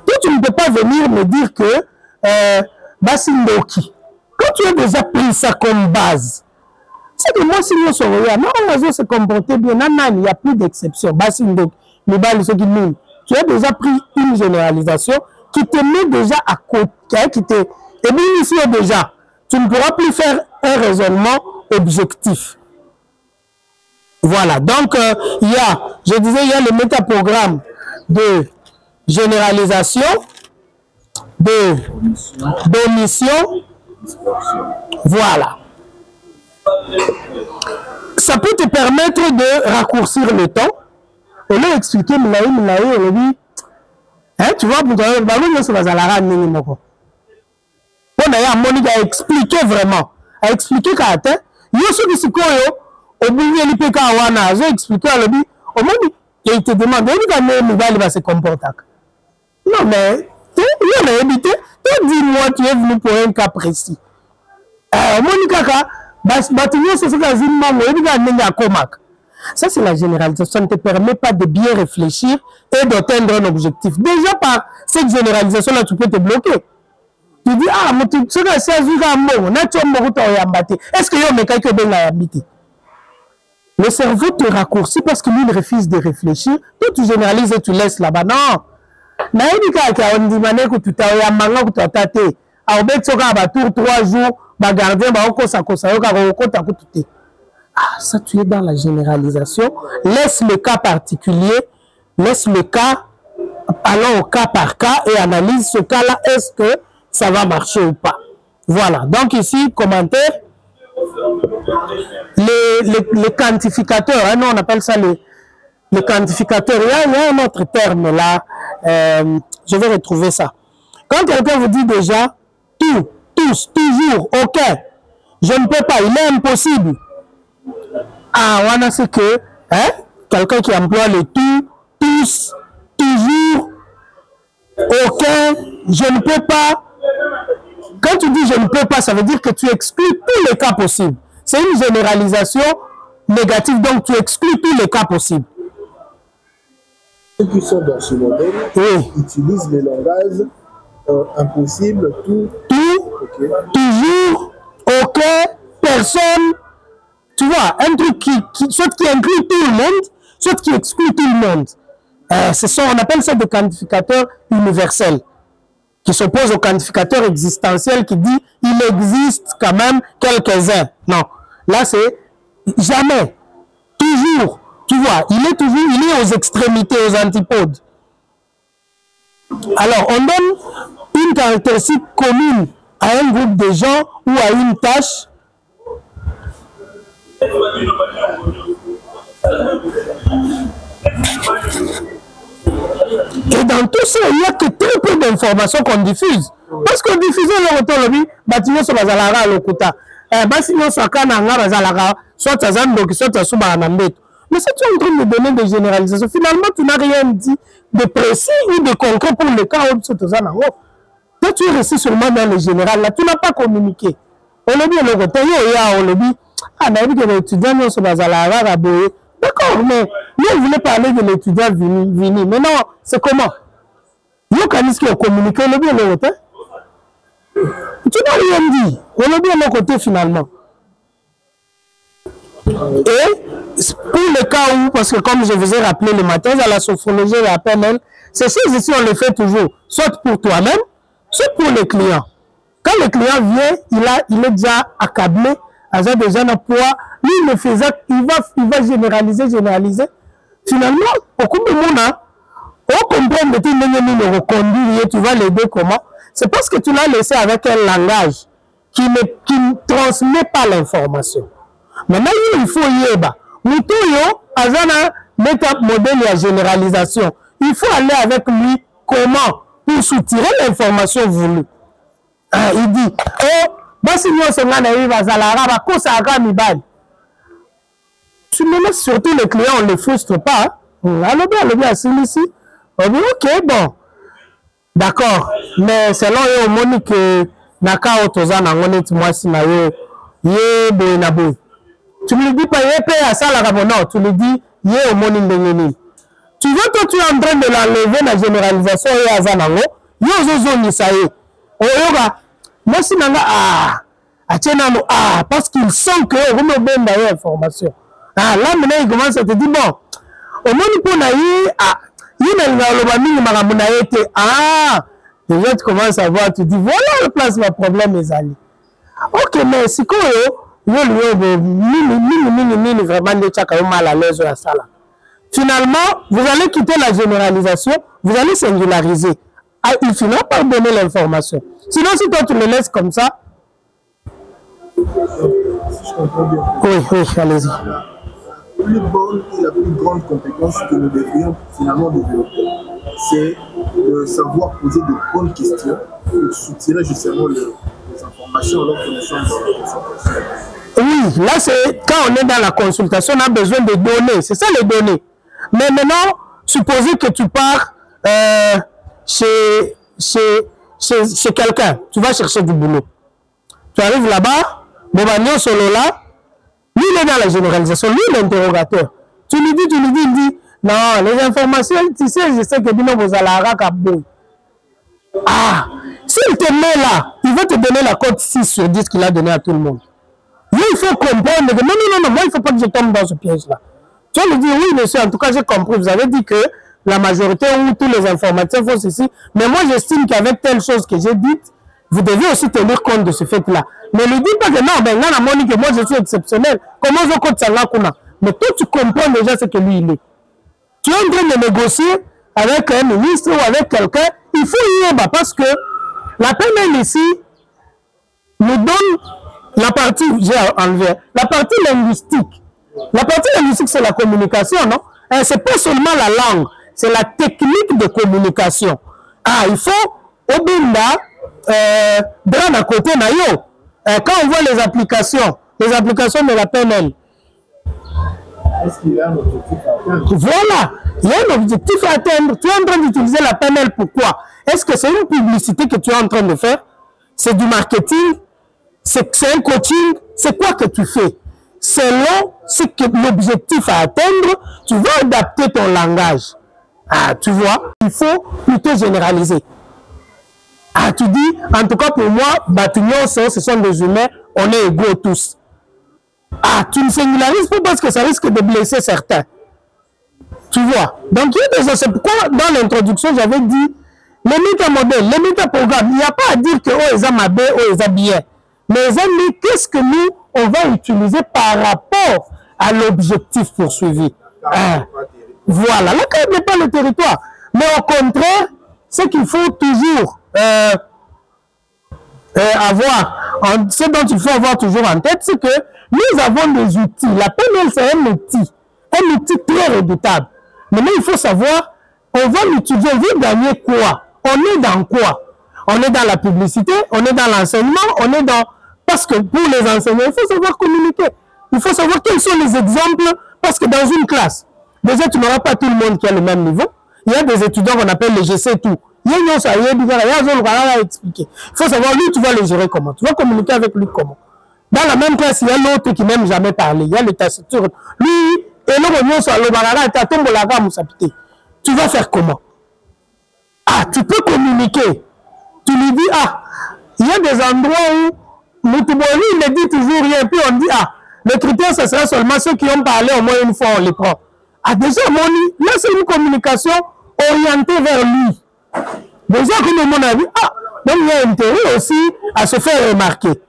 Toi, tu ne peux pas venir me dire que Bassindoki, quand tu as déjà pris ça comme base, c'est que moi, si nous sommes là, on va se comporter bien. Il n'y a plus d'exception. Bassindoki, tu as déjà pris une généralisation qui te met déjà à côté, qui te. Et bien, ici, déjà, tu ne pourras plus faire un raisonnement objectif. Voilà, donc il y a, je disais, il y a le métaprogramme de généralisation, d'omission, voilà. Ça peut te permettre de raccourcir le temps. Et là, expliquer, tu vois, Monica a expliqué vraiment, a expliqué qu'à au bout de l'IPK, on a expliqué à l'objet, au moins, il te demande, il va se comporter. Non, mais, il a habité, dis-moi, tu es venu pour un cas précis. Ça, c'est la généralisation. Ça ne te permet pas de bien réfléchir et d'atteindre un objectif. Déjà, par cette généralisation-là, tu peux te bloquer. Tu dis, ah, mais tu sais, est-ce qu'il y a un mec qui a habité? Le cerveau te raccourcit parce que lui, il refuse de réfléchir. Toi, tu généralises et tu laisses là-bas. Non. Mais il dit qu'on dit que tu as un manga que tu as tâté. Alors, tu as tour 3 jours, gardien, ah, ça, tu es dans la généralisation. Laisse le cas particulier, laisse le cas, allons au cas par cas et analyse ce cas-là. Est-ce que ça va marcher ou pas? Voilà. Donc, ici, commentaire. Les quantificateurs, hein, nous on appelle ça les quantificateurs. Il y a un autre terme là, je vais retrouver ça. Quand quelqu'un vous dit déjà tout, tous, toujours, aucun, je ne peux pas, il est impossible. Ah, on a ce que, hein, quelqu'un qui emploie le tout, tous, toujours, aucun, je ne peux pas. Quand tu dis je ne peux pas, ça veut dire que tu exclus tous les cas possibles. C'est une généralisation négative, donc tu exclus tous les cas possibles. Ceux qui sont dans ce modèle utilisent le langage impossible, tout, okay. Toujours, aucun, personne. Tu vois, un truc soit qui inclut tout le monde, soit qui exclut tout le monde. On appelle ça des quantificateurs universels, qui s'oppose au quantificateur existentiel qui dit il existe quand même quelques-uns. Non, là c'est jamais, toujours, tu vois, il est aux extrémités, aux antipodes. Alors, on donne une caractéristique commune à un groupe de gens ou à une tâche. Et dans tout ça, il n'y a que très peu d'informations qu'on diffuse. Parce qu'on diffuse le retour, bâtiment sur la Zalara à l'Okuta. Bâtiment sur Kananga, Zalara, soit à Zandok, soit à Soubaranambeto. Mais si tu es en train de donner des généralisations, finalement, tu n'as rien dit de précis ou de concret pour le cas où tu es. Toi, tu es resté seulement dans le général, là, tu n'as pas communiqué. On l'a dit, on l'a dit, ah, mais que l'étudiant non se base à la rare. D'accord, mais nous, on voulait parler de l'étudiant vini. Mais non, c'est comment? Nous, quand ils ont communiqué, on l'a dit, on l'a dit. Tu n'as rien dit. On l'a dit de l'autre côté, finalement. Et pour le cas où, parce que comme je vous ai rappelé le matin, à la sophrologie et à la PNL, ces choses ici, on les fait toujours, soit pour toi-même, soit pour le client. Quand le client vient, il est déjà accablé, il a déjà un poids, lui, il le faisait, il va généraliser. Finalement, au coup de monde, on comprend que tu le reconduire et tu vas l'aider comment. C'est parce que tu l'as laissé avec un langage qui ne transmet pas l'information. Maintenant, il faut y aller. Moutoyo, Azana, mettre modèle de généralisation. Il faut aller avec lui comment pour soutirer l'information voulue. Il dit, oh, si nous sommes là, tu me laisses surtout les clients, on ne les frustre pas. Alors bien, ici. On dit, ok, bon. D'accord. Mais selon eux, Monique, Naka Otozana, on est moi, si ma ye boinabo. Tu me le dis pas, ye paye à ça la non, tu le dis, ye au Monique. Tu vois, toi, tu es en train de l'enlever, la généralisation, et à Zanango, yo zozo ni ça y est. Oyoga, moi, si nanga, parce qu'ils sentent que vous me donnez d'ailleurs information. Là, maintenant, il commence à te dire, bon, au Monique, on a eu, déjà tu commences à voir, tu dis voilà le place le problème les amis. Ok, mais si quoi vraiment mal à l'aise à ça là. Finalement, vous allez quitter la généralisation, vous allez singulariser. Il finira par donner l'information. Sinon, si toi tu le laisses comme ça. Si je comprends bien. Oui, allez-y. La plus bonne et la plus grande compétence que nous devrions finalement développer, c'est de savoir poser de bonnes questions pour soutirer justement les informations alors que nous sommes dans la consultation. Oui, là c'est quand on est dans la consultation, on a besoin de données, c'est ça les données. Mais maintenant, supposez que tu pars chez quelqu'un, tu vas chercher du boulot. Tu arrives là-bas, Bobanio solo là, lui, il est dans la généralisation, lui, l'interrogateur. Tu lui dis, il dit, non, les informations, tu sais, je sais que Bino Bozalara Kabou. Ah, s'il te met là, il va te donner la cote 6 sur 10 qu'il a donné à tout le monde. Lui, il faut comprendre que non, moi, il ne faut pas que je tombe dans ce piège-là. Tu vas lui dire, oui, monsieur, en tout cas, j'ai compris. Vous avez dit que la majorité ou tous les informations font ceci, mais moi, j'estime qu'avec telle chose que j'ai dite, vous devez aussi tenir compte de ce fait-là. Mais ne dis pas que non, ben, là, que moi, je suis exceptionnel. Comment je compte ça là? Mais toi, tu comprends déjà ce que lui, il est. Tu es en train de négocier avec un ministre ou avec quelqu'un. Il faut y aller parce que la PNL ici nous donne la partie, j'ai enlevé, la partie linguistique. La partie linguistique, c'est la communication, non? C'est pas seulement la langue, c'est la technique de communication. Ah, il faut, au Binda, dans à côté, quand on voit les applications de la PNL, est-ce qu'il y a un objectif à atteindre? Voilà, il y a un objectif à atteindre. Tu es en train d'utiliser la PNL, pourquoi? Est-ce que c'est une publicité que tu es en train de faire? C'est du marketing? C'est un coaching? C'est quoi que tu fais? Selon ce que l'objectif à atteindre, tu vas adapter ton langage. Ah, tu vois, il faut plutôt généraliser. Ah, tu dis, en tout cas pour moi, ce sont des humains, on est égaux tous. Ah, tu ne singularises pas parce que ça risque de blesser certains. Tu vois. Donc, c'est pourquoi dans l'introduction, j'avais dit, les métamodèles, les métaprogrammes, il n'y a pas à dire que oh, ils ont ma baie, oh, ils ont bien. Mais ils ont dit qu'est-ce que nous, on va utiliser par rapport à l'objectif poursuivi. Ah, voilà, la carte n'est pas le territoire. Mais au contraire, ce qu'il faut toujours ce dont il faut avoir toujours en tête, c'est que nous avons des outils. La PNL, c'est un outil très redoutable. Maintenant, il faut savoir, on va l'utiliser, on veut gagner quoi? On est dans quoi? On est dans la publicité, on est dans l'enseignement, on est dans... Parce que pour les enseignants, il faut savoir communiquer. il faut savoir quels sont les exemples, parce que dans une classe, déjà tu n'auras pas tout le monde qui a le même niveau. Il y a des étudiants qu'on appelle les GC tout. Il faut savoir, lui, tu vas le gérer comment, tu vas communiquer avec lui comment. Dans la même classe, il y a l'autre qui n'aime jamais parler, il y a le taciturne. Lui, tu vas faire comment? Ah, tu peux communiquer. Tu lui dis, ah, il y a des endroits où Moutoubouli ne dit toujours rien, puis on dit, ah, le critère, ce sera seulement ceux qui ont parlé au moins une fois, on les prend. Ah, déjà, là, c'est une communication orientée vers lui. Déjà, comme mon avis, ah, donc il y a intérêt aussi à se faire remarquer.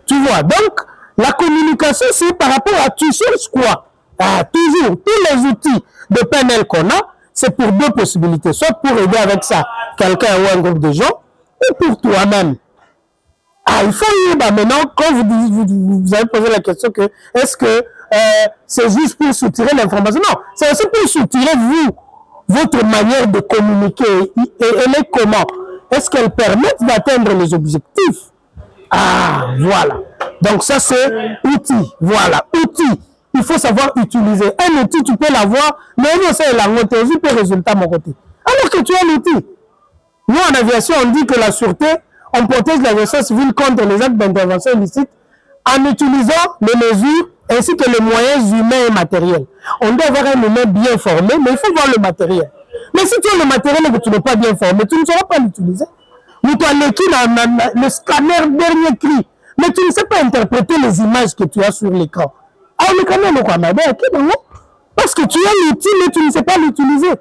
Tu vois, donc, la communication, c'est par rapport à tu cherches quoi? Ah, toujours, tous les outils de PNL qu'on a, c'est pour deux possibilités. Soit pour aider avec ça quelqu'un ou un groupe de gens, ou pour toi-même. Ah, il faut y bah maintenant, quand vous avez posé la question que est-ce que c'est juste pour soutirer l'information? Non, c'est aussi pour soutirer vous, votre manière de communiquer. Et elle est comment? Est-ce qu'elle permet d'atteindre les objectifs? Ah, voilà. Donc ça, c'est outil. Voilà, outil. Il faut savoir utiliser. Un outil, tu peux l'avoir, mais c'est la montée, peut résultat mon côté. Alors que tu as l'outil. Nous, en aviation, on dit que la sûreté, on protège l'aviation civile contre les actes d'intervention illicite en utilisant les mesures ainsi que les moyens humains et matériels. On doit avoir un humain bien formé, mais il faut voir le matériel. Mais si tu as le matériel et que tu n'es pas bien formé, tu ne sauras pas l'utiliser. Ou tu as le scanner dernier cri, mais tu ne sais pas interpréter les images que tu as sur l'écran. Ah, mais quand même, parce que tu as l'outil, mais tu ne sais pas l'utiliser.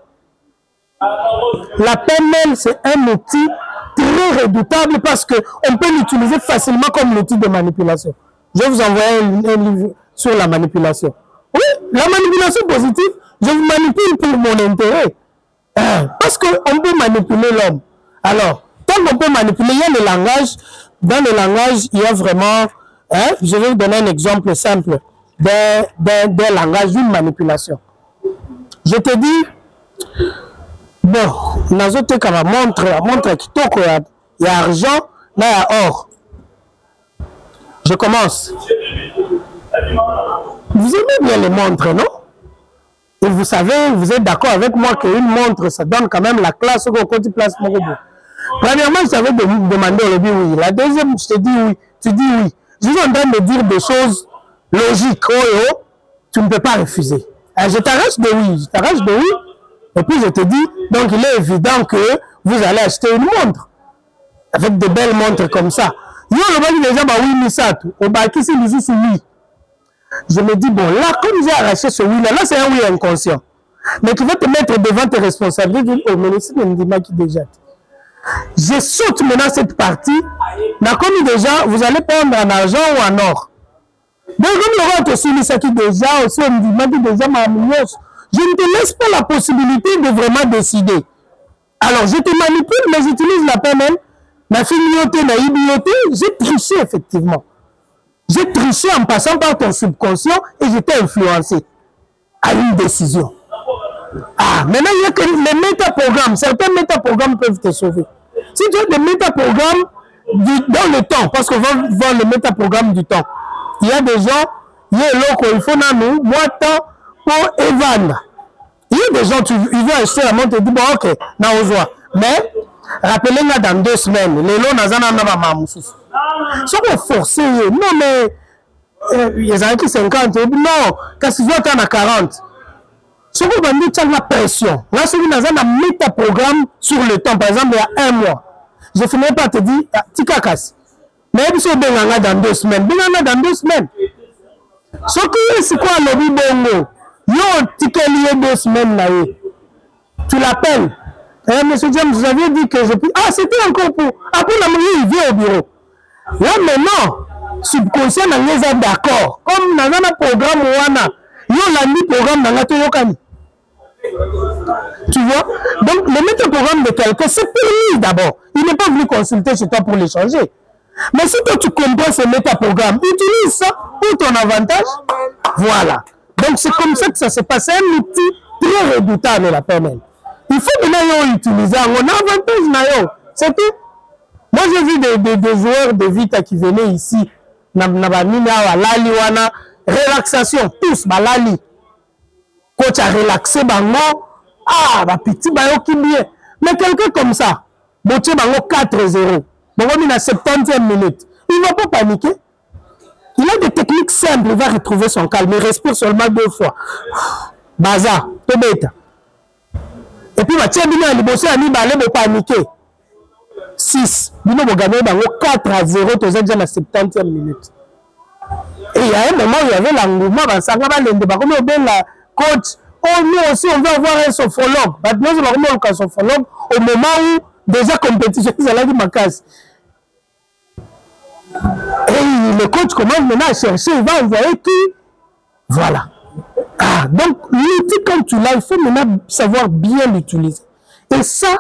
La PNL, c'est un outil très redoutable parce qu'on peut l'utiliser facilement comme outil de manipulation. Je vais vous envoyer un livre sur la manipulation. Oui, la manipulation positive, je vous manipule pour mon intérêt. Parce qu'on peut manipuler l'homme. Alors, tant qu'on peut manipuler, il y a le langage. Dans le langage, il y a vraiment... je vais vous donner un exemple simple d'un langage, d'une manipulation. Je te dis... Bon, nazote kama montre kitoko il y a argent, là il y a or. Je commence. Vous aimez bien les montres, non? Et vous savez, vous êtes d'accord avec moi qu'une montre, ça donne quand même la classe au côté place. Premièrement, je t'avais demandé au lobby oui. La deuxième, je te dis oui. Tu dis oui. Je suis en train de dire des choses logiques. Oh, tu ne peux pas refuser. Alors, je t'arrache de oui. Je t'arrache de oui. Et puis je te dis, donc il est évident que vous allez acheter une montre. Avec de belles montres comme ça. Yo, le bas des gens, bah oui, mais ça, tout. Au bas, qui c'est nous sous oui? Je me dis, bon, là, comme j'ai arraché ce oui-là, là, c'est un oui inconscient. Mais qui va te mettre devant tes responsabilités. Oh, mais le site me dit, qui déjà. Je saute maintenant cette partie. Là, comme déjà, vous allez prendre en argent ou en or. Donc, comme le roi te suit, ça qui déjà, aussi, on me dit, déjà, ma mignosse. Je ne te laisse pas la possibilité de vraiment décider. Alors, je te manipule, mais j'utilise la PNL, ma filialité, ma ibilité, j'ai triché, effectivement. J'ai triché en passant par ton subconscient et je t'ai influencé à une décision. Ah, maintenant, il y a que les métaprogrammes. Certains métaprogrammes peuvent te sauver. Si tu as des métaprogrammes dans le temps, parce qu'on va voir le métaprogramme du temps, il y a des gens, il y a l'autre, il faut nous, moi, temps, pour Evan. Il y a des gens, ils vont acheter la montre et dire, bon, ok, mais rappelez-moi dans 2 semaines, les lots n'ont pas mamoussous. Si on force, non, mais il y a qui 50, non, qu'est-ce que tu as 40. Si on va mettre la pression, là, si on a un métaprogramme sur le temps, par exemple, il y a 1 mois, je finirai par te dire, Tikakas, mais si on a dans 2 semaines, dans 2 semaines. Ce que c'est quoi le lobby bongo? Yo, ticket lié 2 semaines là. Tu l'appelles. Monsieur James, vous aviez dit que je peux. Ah, c'était encore pour. Après la mouille, il vient au bureau. Là maintenant, subconscient n'a pas d'accord. Comme dans un programme Wana, yo l'a mis programme dans la Toyokani. Tu vois? Donc, le métaprogramme de quelqu'un, c'est pour lui d'abord. Il n'est pas venu consulter chez toi pour l'échanger. Mais si toi tu comprends ce métaprogramme, utilise ça pour ton avantage. Voilà. Donc c'est comme ça que ça se passe. C'est un outil très redoutable la PNL. Il faut maintenant utiliser. On a avantage. C'est tout. Moi j'ai vu des joueurs de Vita qui venaient ici. relaxation, tous, balali. Coach a relaxé, bango, ah, bah, petit, bah, qui bien. Mais quelqu'un comme ça, Botier, bango 4-0, bango, il a 70e minute. Il ne va pas paniquer. Il a des techniques simples, il va retrouver son calme. Il respire seulement 2 fois. Baza, tout bête. Et puis, Mathieu Bino, il bosse à Nibale, il va paniquer. 6. Bino, il gagné 4-0, tu as déjà la 70e minute. Et il y a un moment où il y avait l'engouement, la coach. Oh, nous aussi, on va avoir un sophrologue. Maintenant, on va avoir un sophrologue au moment où déjà compétition, ils allaient dire ma case. Et le coach commence maintenant à chercher, il va envoyer qui? Voilà. Ah, donc, l'outil, quand tu l'as, il faut maintenant savoir bien l'utiliser. Et ça,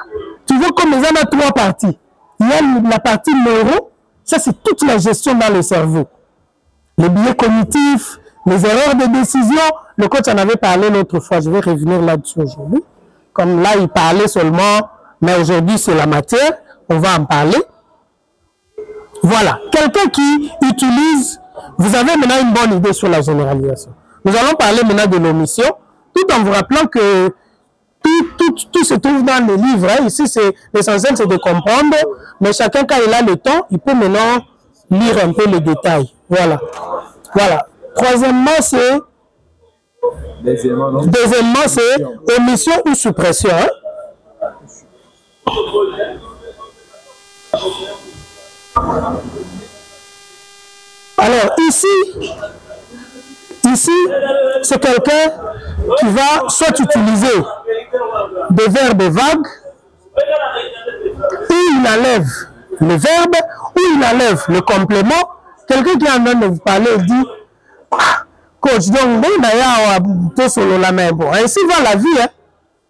tu vois comme ils en ont 3 parties. Il y a la partie neuro, ça c'est toute la gestion dans le cerveau. Les biais cognitifs, les erreurs de décision, le coach en avait parlé l'autre fois, je vais revenir là-dessus aujourd'hui. Comme là, il parlait seulement, mais aujourd'hui c'est la matière, on va en parler. Voilà, quelqu'un qui utilise, vous avez maintenant une bonne idée sur la généralisation. Nous allons parler maintenant de l'omission, tout en vous rappelant que tout se trouve dans les livres. Hein. Ici, l'essentiel, c'est de comprendre, mais chacun, quand il a le temps, il peut maintenant lire un peu les détails. Voilà. Voilà. Troisièmement, c'est... Deuxièmement, c'est omission ou suppression. Hein. Alors, ici, c'est quelqu'un qui va soit utiliser des verbes vagues, ou il enlève le verbe, ou il enlève le complément. Quelqu'un qui est en train de vous parler dit, ah, coach, donc, solo la main. Bon, ainsi va la vie, hein.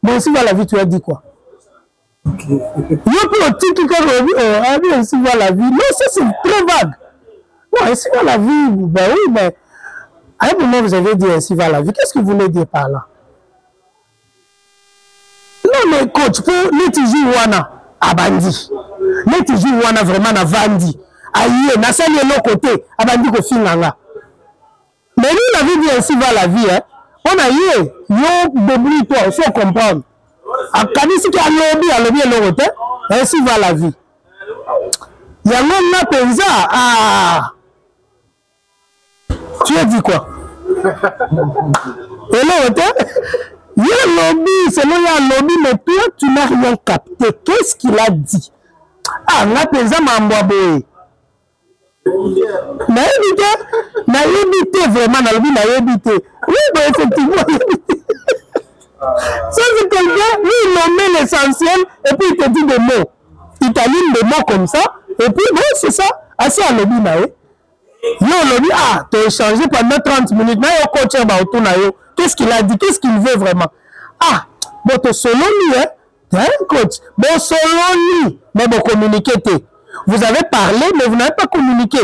Bon, ainsi va la vie, tu as dit quoi? Il y a politique qui dit, ainsi va la vie. Non, ça c'est très vague. Non, ainsi va la vie, ben oui, mais à un moment vous avez dit ainsi va la vie. Qu'est-ce que vous voulez dire par là? Non, mais coach, pour l'étiji wana, abandi. L'étiji wana vraiment na vandi. Aïe, na sali l'autre côté, abandi ko finanga. Mais lui, il avait dit ainsi va la vie, hein. On a eu, yo, débrouille-toi, il faut comprendre. A Kadisi qui a lobby l'autre côté, ainsi va la vie. Il y a même là, pensa, ah. Tu as dit quoi? Et l'autre, il y a un lobby, c'est là, il y a un lobby, mais toi, tu n'as rien capté. Qu'est-ce qu'il a dit? Ah, là, pensa, m'amboaboé. Naïbité, vraiment, naïbité. Oui, mais effectivement, ça, c'est quelqu'un, lui, il nomme l'essentiel, et puis il te dit des mots. Il t'aligne des mots comme ça, et puis, bon, c'est ça. Assez à lobby, naïbité. Yo, lobby, ah, tu as échangé pendant 30 minutes. Qu'est-ce qu'il a dit? Qu'est-ce qu'il veut vraiment? Ah, bon, tu es solo lui, hein? Tu es un coach. Bon, solo lui, mais bon, communiquer. Vous avez parlé, mais vous n'avez pas communiqué.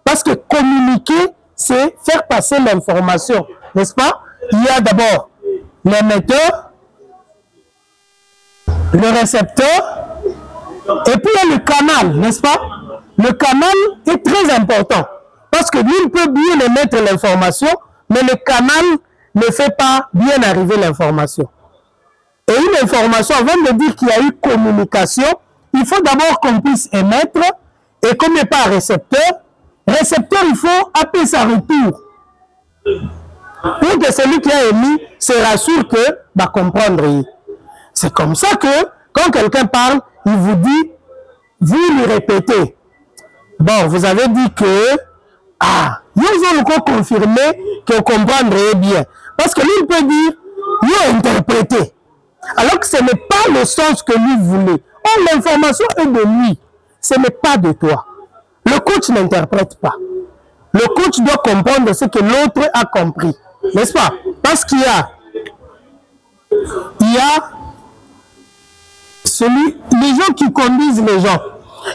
Parce que communiquer, c'est faire passer l'information. N'est-ce pas? Il y a d'abord l'émetteur, le récepteur, et puis il y a le canal, n'est-ce pas? Le canal est très important. Parce que lui, il peut bien émettre l'information, mais le canal ne fait pas bien arriver l'information. Et une information, avant de dire qu'il y a eu communication, il faut d'abord qu'on puisse émettre, et comme il n'y a pas récepteur, il faut appeler sa retour. Pour que celui qui a émis se rassure que va comprendre. C'est comme ça que, quand quelqu'un parle, il vous dit, vous lui répétez. Bon, vous avez dit que, ah, ils ont encore confirmé que vous comprendrez bien. Parce que lui, il peut dire, il a interprété. Alors que ce n'est pas le sens que lui voulait. Oh, l'information est de lui. Ce n'est pas de toi. Le coach n'interprète pas. Le coach doit comprendre ce que l'autre a compris. N'est-ce pas? Parce qu'il y a les gens qui conduisent les gens.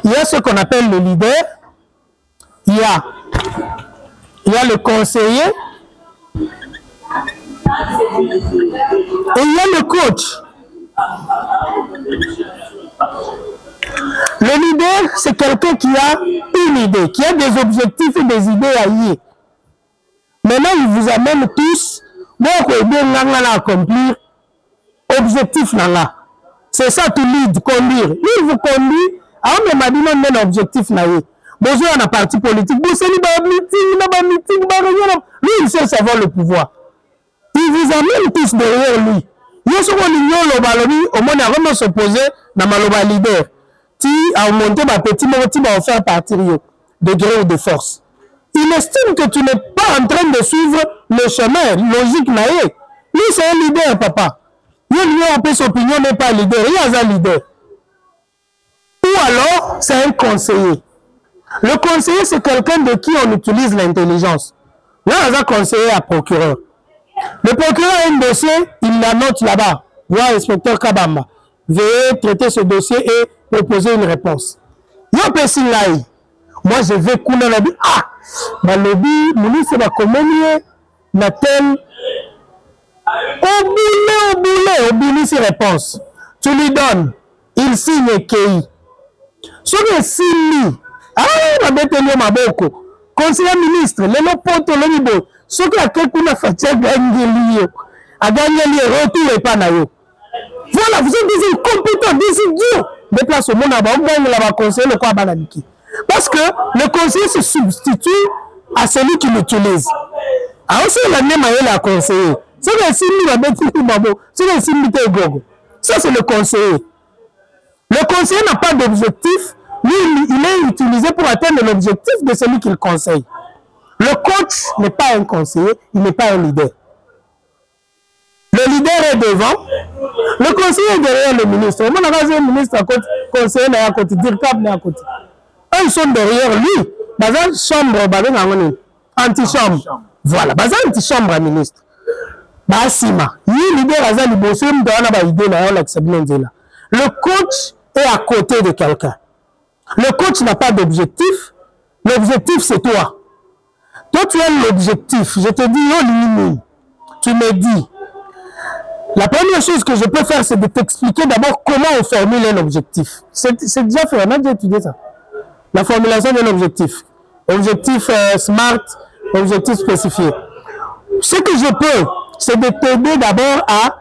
Il y a ce qu'on appelle le leader. Il y a le conseiller. Et il y a le coach. Le leader, c'est quelqu'un qui a une idée, qui a des objectifs et des idées à lier. Maintenant, il vous amène tous, donc à accomplir objectif là. C'est ça tout lead, conduire. Lui, il vous conduit, même a dit non, mais l'objectif là. Bonjour, on a parti politique, lui, il sait savoir le pouvoir. Il vous amène tous derrière lui. Il y a ce qu'on dit, au moins, il a vraiment s'opposé dans ma leader. Qui a monté ma petit mot, qui va faire partir de gré ou de force. Il estime que tu n'es pas en train de suivre le chemin logique. Lui, c'est un leader, papa. Il a peu son opinion, n'est pas leader. Il y a un leader. Ou alors, c'est un conseiller. Le conseiller, c'est quelqu'un de qui on utilise l'intelligence. Là, on a un conseiller à procureur. Le procureur a un dossier, il la note là-bas. Voir l'inspecteur Kabamba. Veuillez traiter ce dossier et proposer une réponse. Moi, je vais couler la vie. Ah! Ma lobby, mon c'est la commune, la telle. Au boulot, c'est réponse. Tu lui donnes. Il signe KI. Ce qui est signé. Ah, ma bête est ma boko. Conseiller ministre, le poto, le niveau. Ce qui a quelqu'un fait gagner l'IO. A gagné l'IO, retour et pas naïo. Voilà, vous êtes des incompétents, des idiots. Déplace au monde là-bas, on gagne là-bas, conseiller le quoi bananiki. Parce que le conseiller se substitue à celui qui l'utilise. Alors, c'est la même manière à conseiller. C'est le signe la bête c'est le signe de gogo. Ça, c'est le conseiller. Le conseiller n'a pas d'objectif. Lui, il est utilisé pour atteindre l'objectif de celui qu'il conseille. Le coach n'est pas un conseiller, il n'est pas un leader. Le leader est devant, le conseiller est derrière le ministre. Moi, le ministre à côté, conseiller est à côté, directeur est à côté. Eux, ils sont derrière lui. Dans une chambre, anti-chambre. Voilà, dans une anti-chambre à ministre. Basima, le leader a le coach est à côté de quelqu'un. Le coach n'a pas d'objectif. L'objectif, c'est toi. Toi, tu as l'objectif. Je te dis, tu me dis. La première chose que je peux faire, c'est de t'expliquer d'abord comment on formule un objectif. C'est déjà fait, on a déjà étudié ça. La formulation d'un objectif. Objectif SMART, objectif spécifié. Ce que je peux, c'est de t'aider d'abord à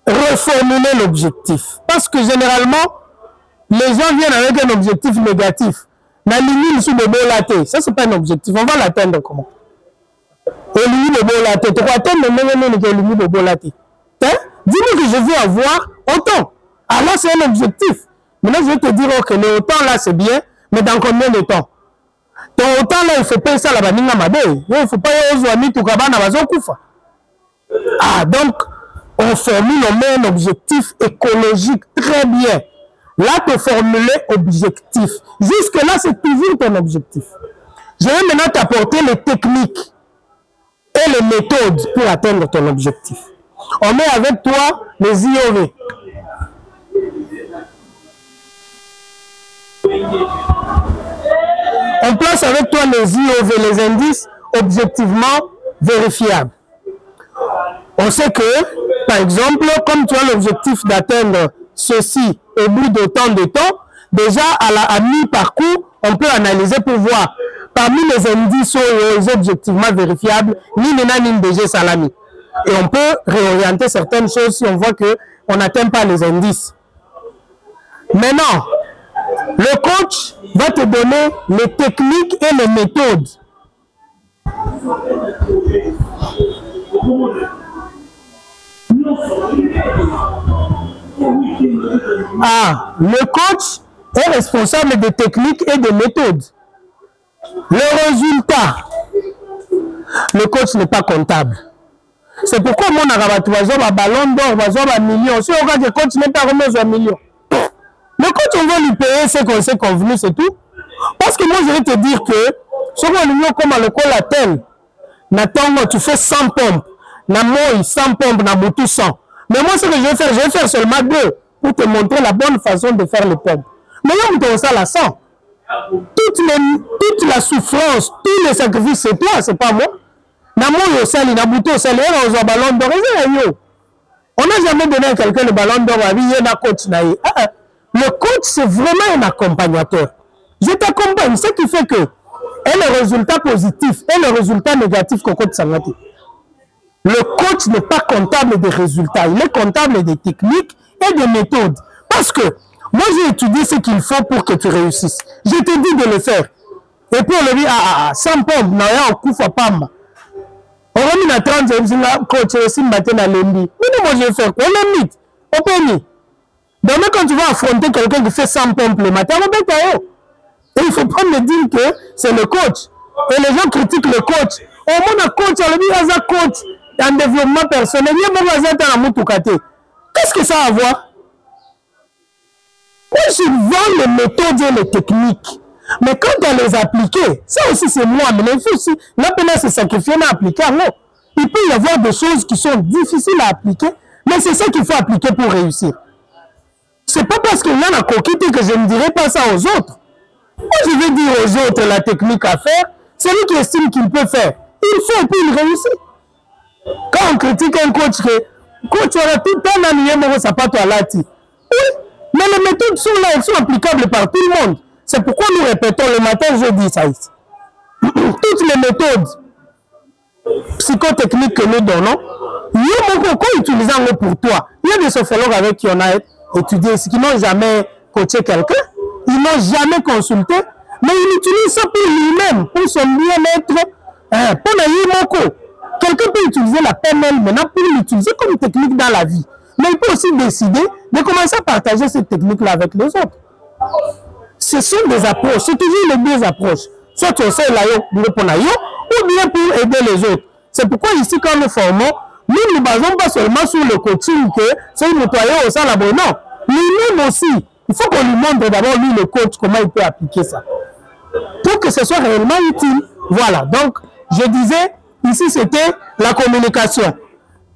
reformuler l'objectif. Parce que généralement, les gens viennent avec un objectif négatif. La ligne sous le beau latte, ça c'est pas un objectif. On va l'atteindre comment? Éliminer le beau latte. Tu vas atteindre le beau latte. Dis-moi que je veux avoir autant. Alors c'est un objectif. Maintenant je vais te dire que le autant là c'est bien, mais dans combien de temps? Ton autant là il faut pas ça la baninga mabe. Il faut pas y avoir tout kabana bazo kufa. Ah donc on formule un objectif écologique très bien. Là, tu formuler objectif. Jusque-là, c'est toujours ton objectif. Je vais maintenant t'apporter les techniques et les méthodes pour atteindre ton objectif. On met avec toi les IOV. On place avec toi les IOV, les indices objectivement vérifiables. On sait que, par exemple, comme tu as l'objectif d'atteindre ceci au bout d'autant de temps, déjà à mi-parcours, on peut analyser pour voir parmi les indices les objectivement vérifiables, ni DG Salami. Et on peut réorienter certaines choses si on voit qu'on n'atteint pas les indices. Maintenant, le coach va te donner les techniques et les méthodes. Ah, le coach est responsable des techniques et des méthodes. Le résultat, le coach n'est pas comptable. C'est pourquoi mon arabe a ballon d'or, a million. Si on regarde le coach n'est pas remis à million. Le coach, on va lui payer ce qu'on s'est convenu, c'est tout. Parce que moi, je vais te dire que, ce qu'on lui comme le col à tel, tu fais 100 pompes, na moi 100 pompes, na boutou 100. Mais moi, ce que je vais faire seulement 2 pour te montrer la bonne façon de faire les pompes. Mais on te ça la 100. Toute la souffrance, tous les sacrifices, c'est toi, c'est pas moi. Na moi, na boutou sali, on a ballon d'or. On n'a jamais donné à quelqu'un le ballon d'or à vie, il y a un coach. Le coach, c'est vraiment un accompagnateur. Je t'accompagne, ce qui fait que et le résultat positif et le résultat négatif qu'on compte Sangati. Le coach n'est pas comptable des résultats, il est comptable des techniques et des méthodes. Parce que moi j'ai étudié ce qu'il faut pour que tu réussisses. Je te dis de le faire. Et puis on le dit, sans pompe, non, il y a un coup, faut pas. On remet à 30 ans, coach, aussi matin à lundi. Mais moi je vais faire quoi? On le mythe. On peut ni. Donc même quand tu vas affronter quelqu'un qui fait 100 pompes le matin, on peut pas. Et il ne faut pas me dire que c'est le coach. Et les gens critiquent le coach. Au moins, un coach, on le dit, il y a un coach en développement personnel. Il y a qu'est-ce que ça a à voir? Moi, je vends les méthodes et les techniques. Mais quand on les applique, ça aussi c'est moi. Mais il faut aussi, là, pendant se sacrifier à appliquer. Non. Il peut y avoir des choses qui sont difficiles à appliquer, mais c'est ça qu'il faut appliquer pour réussir. C'est pas parce qu'il y en a coquité que je ne dirai pas ça aux autres. Moi, je vais dire aux autres la technique à faire. C'est lui qui estime qu'il peut faire. Il faut et puis il réussit. Quand on critique un coach, coach aura tout le temps amené ça pas toi là. Oui, mais les méthodes sont là, elles sont applicables par tout le monde. C'est pourquoi nous répétons le matin, je dis ça ici. Toutes les méthodes psychotechniques que nous donnons, il y a beaucoup utilisant pour toi. Il y a des sophrologues avec qui on a étudié, qui n'ont jamais coaché quelqu'un, ils n'ont jamais consulté, mais ils utilisent ça pour lui-même, pour son bien-être, pour le quelqu'un peut utiliser la PNL maintenant pour l'utiliser comme technique dans la vie. Mais il peut aussi décider de commencer à partager cette technique-là avec les autres. Ce sont des approches, c'est toujours les deux approches. Soit on sait là, ou bien pour aider les autres. C'est pourquoi ici, quand nous formons, nous ne nous basons pas seulement sur le coaching que c'est une nettoyer au sein là-bas. Non, lui-même aussi, il faut qu'on lui montre d'abord, lui, le coach, comment il peut appliquer ça. Pour que ce soit réellement utile. Voilà, donc, je disais, ici, c'était la communication.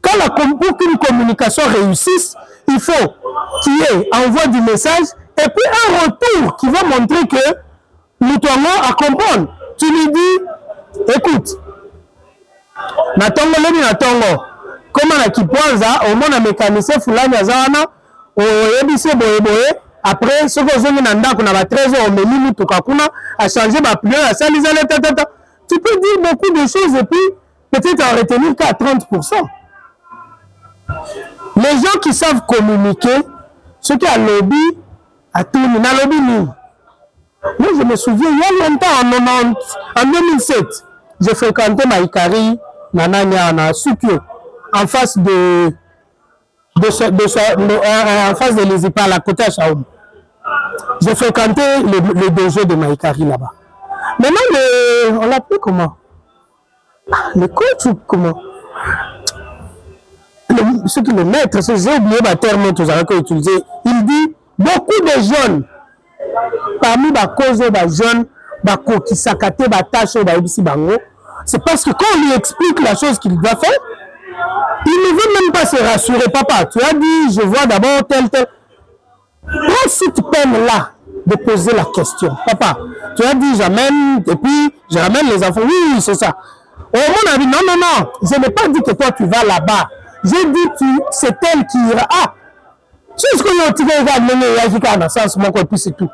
Pour qu'une communication réussisse, il faut qu'il y ait envoi du message et puis un retour qui va montrer que nous devons à comprendre. Tu lui dis, écoute, comment on a au moins un mécanicien fulani azana au yebise boye après ce que j'ai nanda qu'on a 13 ans mais nous tout kakuna a changé ma pneu à saliser tata. Tu peux dire beaucoup de choses et puis peut-être en retenir qu'à 30%. Les gens qui savent communiquer, ceux qui ont lobby, à tout le lobby, nous. Moi, je me souviens, il y a longtemps, en 2007, j'ai fréquenté Maïkari, Nanania, Sukyo, en face de l'Ezipa, à côté à Chaoum. J'ai fréquenté le dojo de Maïkari là-bas. Maintenant, on l'appelle comment? Le coach ou comment? Ce qui le maître, j'ai oublié ma terme que j'avais utilisé. Il dit beaucoup de jeunes, parmi les causes des jeunes, qui s'accatent des tâches, c'est parce que quand on lui explique la chose qu'il doit faire, il ne veut même pas se rassurer. Papa, tu as dit, je vois d'abord tel. Prends cette peine-là de poser la question. Papa, tu as dit, j'amène, et puis je ramène les enfants. Oui, c'est ça. Au mon avis, non, je n'ai pas dit que toi tu vas là-bas. J'ai dit, c'est elle qui ira. Ah, c'est ce que je dans le sens, mon puis c'est tout.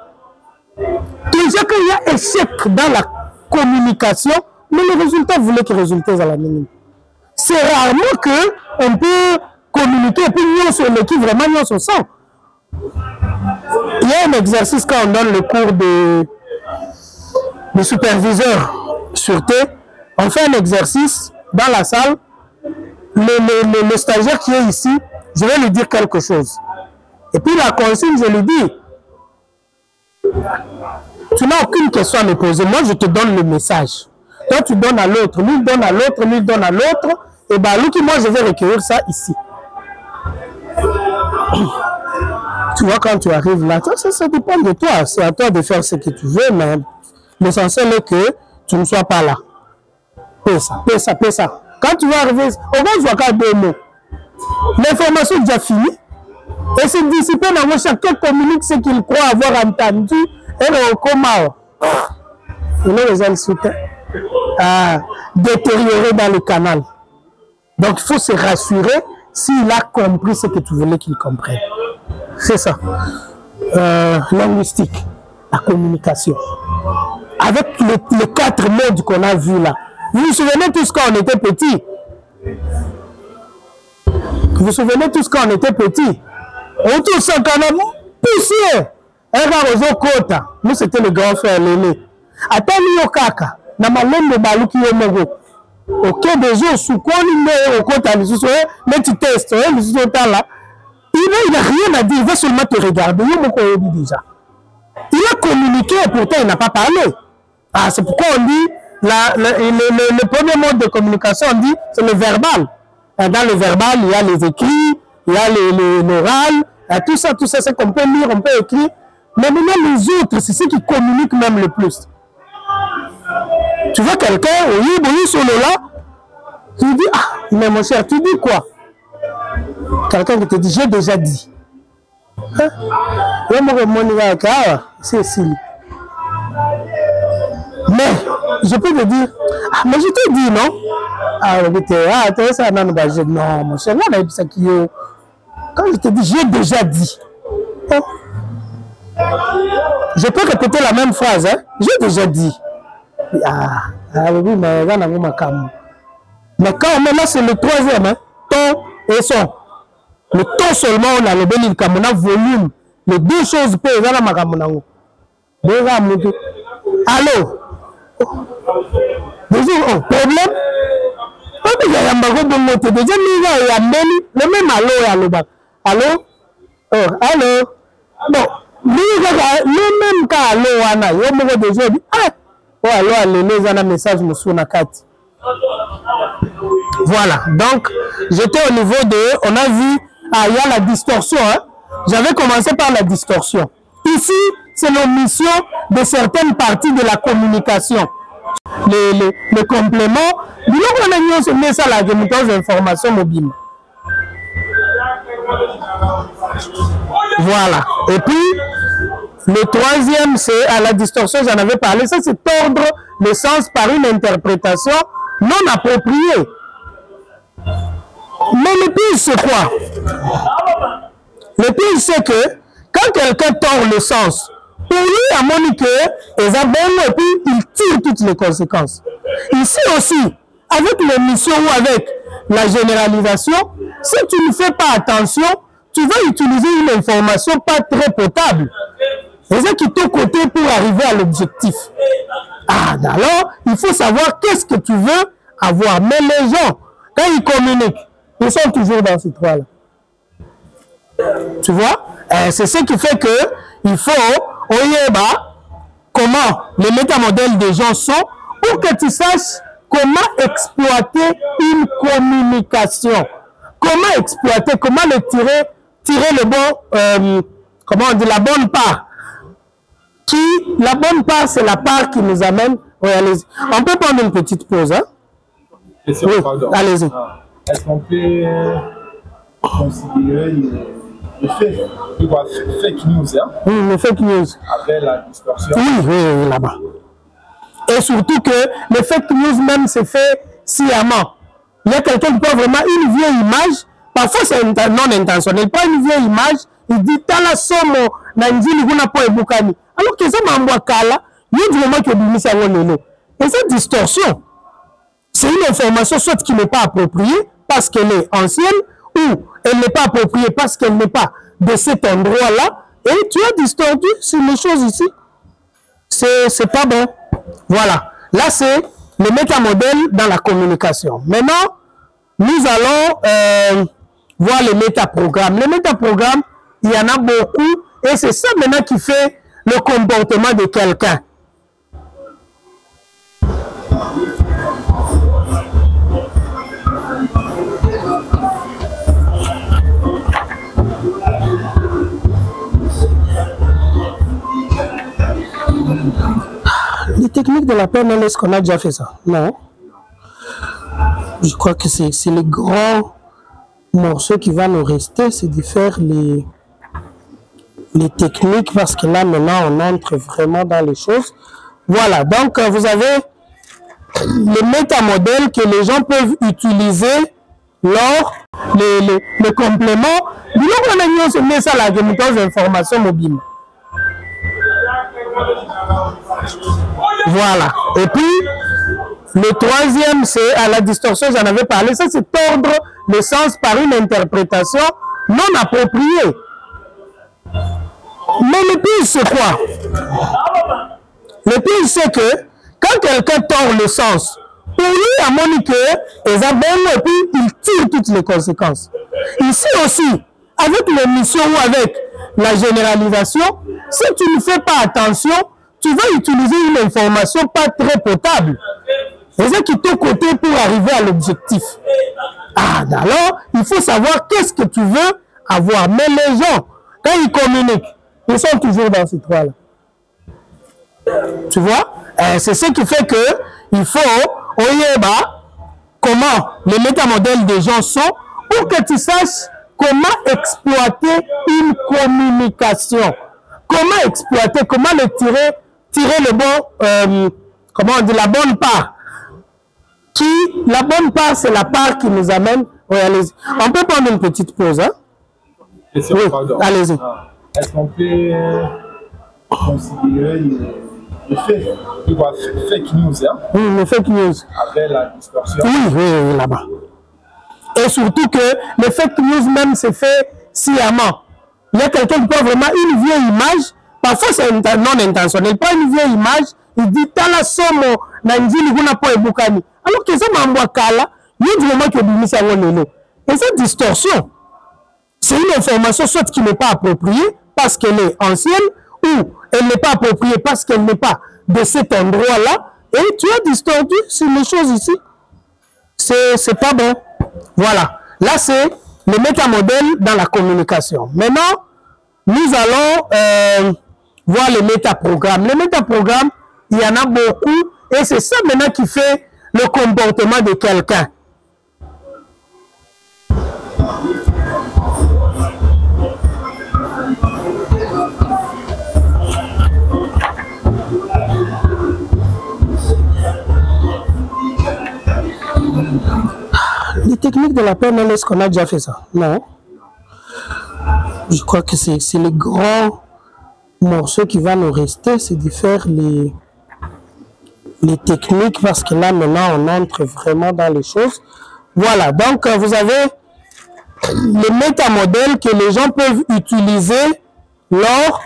Déjà qu'il y a échec dans la communication, mais le résultat voulait que le résultat soit la même. C'est rarement qu'on peut communiquer et puis nous, sur l'équipe, vraiment, nous, on se sent. Il y a un exercice quand on donne le cours de superviseur sûreté, on fait un exercice dans la salle. Le stagiaire qui est ici, je vais lui dire quelque chose. Et puis la consigne, je lui dis, tu n'as aucune question à me poser, moi je te donne le message. Toi tu donnes à l'autre, lui donne à l'autre, lui donne à l'autre, et bien lui, moi je vais recueillir ça ici. Tu vois, quand tu arrives là, ça dépend de toi, c'est à toi de faire ce que tu veux, mais l'essentiel est que tu ne sois pas là. Paie ça. Quand tu vas arriver, au moins, je vois qu'à 2 mots. L'information est déjà finie. Et cette discipline, chacun communique ce qu'il croit avoir entendu. Et le comment il est les soutien détérioré dans le canal. Donc, il faut se rassurer s'il a compris ce que tu voulais qu'il comprenne. C'est ça. Linguistique, la communication. avec les 4 modes qu'on a vus là. Vous vous souvenez tous quand on était petit? Vous vous souvenez tous quand on était petit? On tous ça quand même poussière. Nous c'était le grand frère l'aîné. Attends yo kaka na malembe baluki yo mogo. Ok déjà sous quoi il au kota les sous mais tu testes les sous là. Il n'a rien à dire, il va seulement te regarder. Déjà. Il a communiqué et pourtant il n'a pas parlé. Ah, c'est pourquoi on dit le premier mode de communication, on dit c'est le verbal. Et dans le verbal, il y a les écrits, il y a l'oral, tout ça c'est qu'on peut lire, on peut écrire. Mais maintenant les autres, c'est ceux qui communiquent même le plus. Tu vois quelqu'un, oui, sur le là, qui dit ah, mais mon cher, tu dis quoi? Quelqu'un qui te dit, j'ai déjà dit. Hein? C'est Sili. Mais, je peux te dire, ah, mais je te dis, non? Non, mon cher, quand je te dis, j'ai déjà dit. Oh. Je peux répéter la même phrase, hein? J'ai déjà dit. Oui, mais quand maintenant, c'est le 3e, hein? Ton et son. Le temps seulement, on a le béni comme on a volume. Les 2 choses peuvent être dans ma camonango. Allô? Problème? Le même allô, allô? Oh, allô? Bon, le même cas, allô, Anna, il y a déjà dit, ah, oh, allô, allô, un message, monsieur Nakati. Voilà, donc, j'étais au niveau de, on a vu, ah, il y a la distorsion, hein? J'avais commencé par la distorsion. Ici, c'est l'omission de certaines parties de la communication. Le complément, on a se met ça la remontée d'informations mobiles. Voilà. Et puis, le 3e, c'est à la distorsion, j'en avais parlé, ça c'est tordre le sens par une interprétation non appropriée. Mais le pire, c'est quoi? Le pire, c'est que quand quelqu'un tord le sens, pour lui, à Monique, et puis il tire toutes les conséquences. Ici aussi, avec l'émission ou avec la généralisation, si tu ne fais pas attention, tu vas utiliser une information pas très potable. C'est ça qui est ton côté pour arriver à l'objectif. Ah, alors, il faut savoir qu'est-ce que tu veux avoir. Mais les gens, quand ils communiquent, ils sont toujours dans ces 3-là. Tu vois? C'est ce qui fait que il faut, comment les métamodèles des gens sont pour que tu saches comment exploiter une communication. Comment exploiter, comment le tirer le bon, comment on dit, la bonne part. La bonne part, c'est la part qui nous amène. Oui, allez-y. On peut prendre une petite pause, hein? Oui, allez-y. Est-ce qu'on peut considérer le fake news, hein? Oui, le fake news. Avec la distorsion. Oui, là-bas. Et surtout que le fake news même se fait sciemment. Il y a quelqu'un qui prend vraiment une vieille image, parfois c'est non intentionnel, il prend une vieille image, il dit Tala somo nanjili guna po ebukani. Alors que ça m'a kala, il y a du moment que bimisa wonelo. Et cette distorsion, c'est une information soit qui n'est pas appropriée parce qu'elle est ancienne ou elle n'est pas appropriée parce qu'elle n'est pas de cet endroit-là. Et tu as distordu sur les choses ici. C'est pas bon. Voilà. Là, c'est le métamodèle dans la communication. Maintenant, nous allons voir les métaprogrammes. Les métaprogrammes, il y en a beaucoup. Et c'est ça maintenant qui fait le comportement de quelqu'un. Les techniques de la PNL, est-ce qu'on a déjà fait ça? Non. Je crois que c'est le grand morceau qui va nous rester, c'est de faire les techniques, parce que là, maintenant, on entre vraiment dans les choses. Voilà, donc vous avez les métamodèles que les gens peuvent utiliser lors le complément. Nous, on a se met ça la remontée d'informations mobiles. Voilà. Et puis, le troisième, c'est à la distorsion, j'en avais parlé, ça c'est tordre le sens par une interprétation non appropriée. Mais le pire, c'est quoi? Le pire, c'est que quand quelqu'un tord le sens, pour lui, à Monique, et puis il tire toutes les conséquences. Ici aussi, avec l'émission ou avec la généralisation, si tu ne fais pas attention, tu vas utiliser une information pas très potable. C'est ça qui est au côté pour arriver à l'objectif. Ah, alors, il faut savoir qu'est-ce que tu veux avoir. Mais les gens, quand ils communiquent, ils sont toujours dans ces trois-là. Tu vois? C'est ce qui fait que il faut, comment les métamodèles des gens sont pour que tu saches comment exploiter une communication. Comment exploiter, comment le tirer le bon, comment on dit, la bonne part. La bonne part, c'est la part qui nous amène. Oui, allez-y. On peut prendre une petite pause, hein? Oui, allez-y. Est-ce qu'on peut considérer le fait qu'il va fake news, hein? Oui, le fake news. Avec la distorsion. Oui, là-bas. Et surtout que le fake news même se fait sciemment. Il y a quelqu'un qui prend vraiment une vieille image, parfois c'est non intentionnel, il prend une vieille image, il dit « Tala somo na njili kuna po ebukani ». Alors que ça m'a envoyé là, il y a du moment que Bimi ça va lelo. Et cette distorsion, c'est une information soit qui n'est pas appropriée parce qu'elle est ancienne, ou elle n'est pas appropriée parce qu'elle n'est pas de cet endroit-là, et tu as distordu sur les choses ici. C'est pas bon. Voilà. Là, c'est le métamodèle dans la communication. Maintenant, nous allons voir les métaprogrammes. Les métaprogrammes, il y en a beaucoup, et c'est ça maintenant qui fait le comportement de quelqu'un. Les techniques de la PNL, est-ce qu'on a déjà fait ça? Non. Je crois que c'est le grand morceau qui va nous rester, c'est de faire les techniques, parce que là, maintenant, on entre vraiment dans les choses. Voilà, donc vous avez les métamodèles que les gens peuvent utiliser lors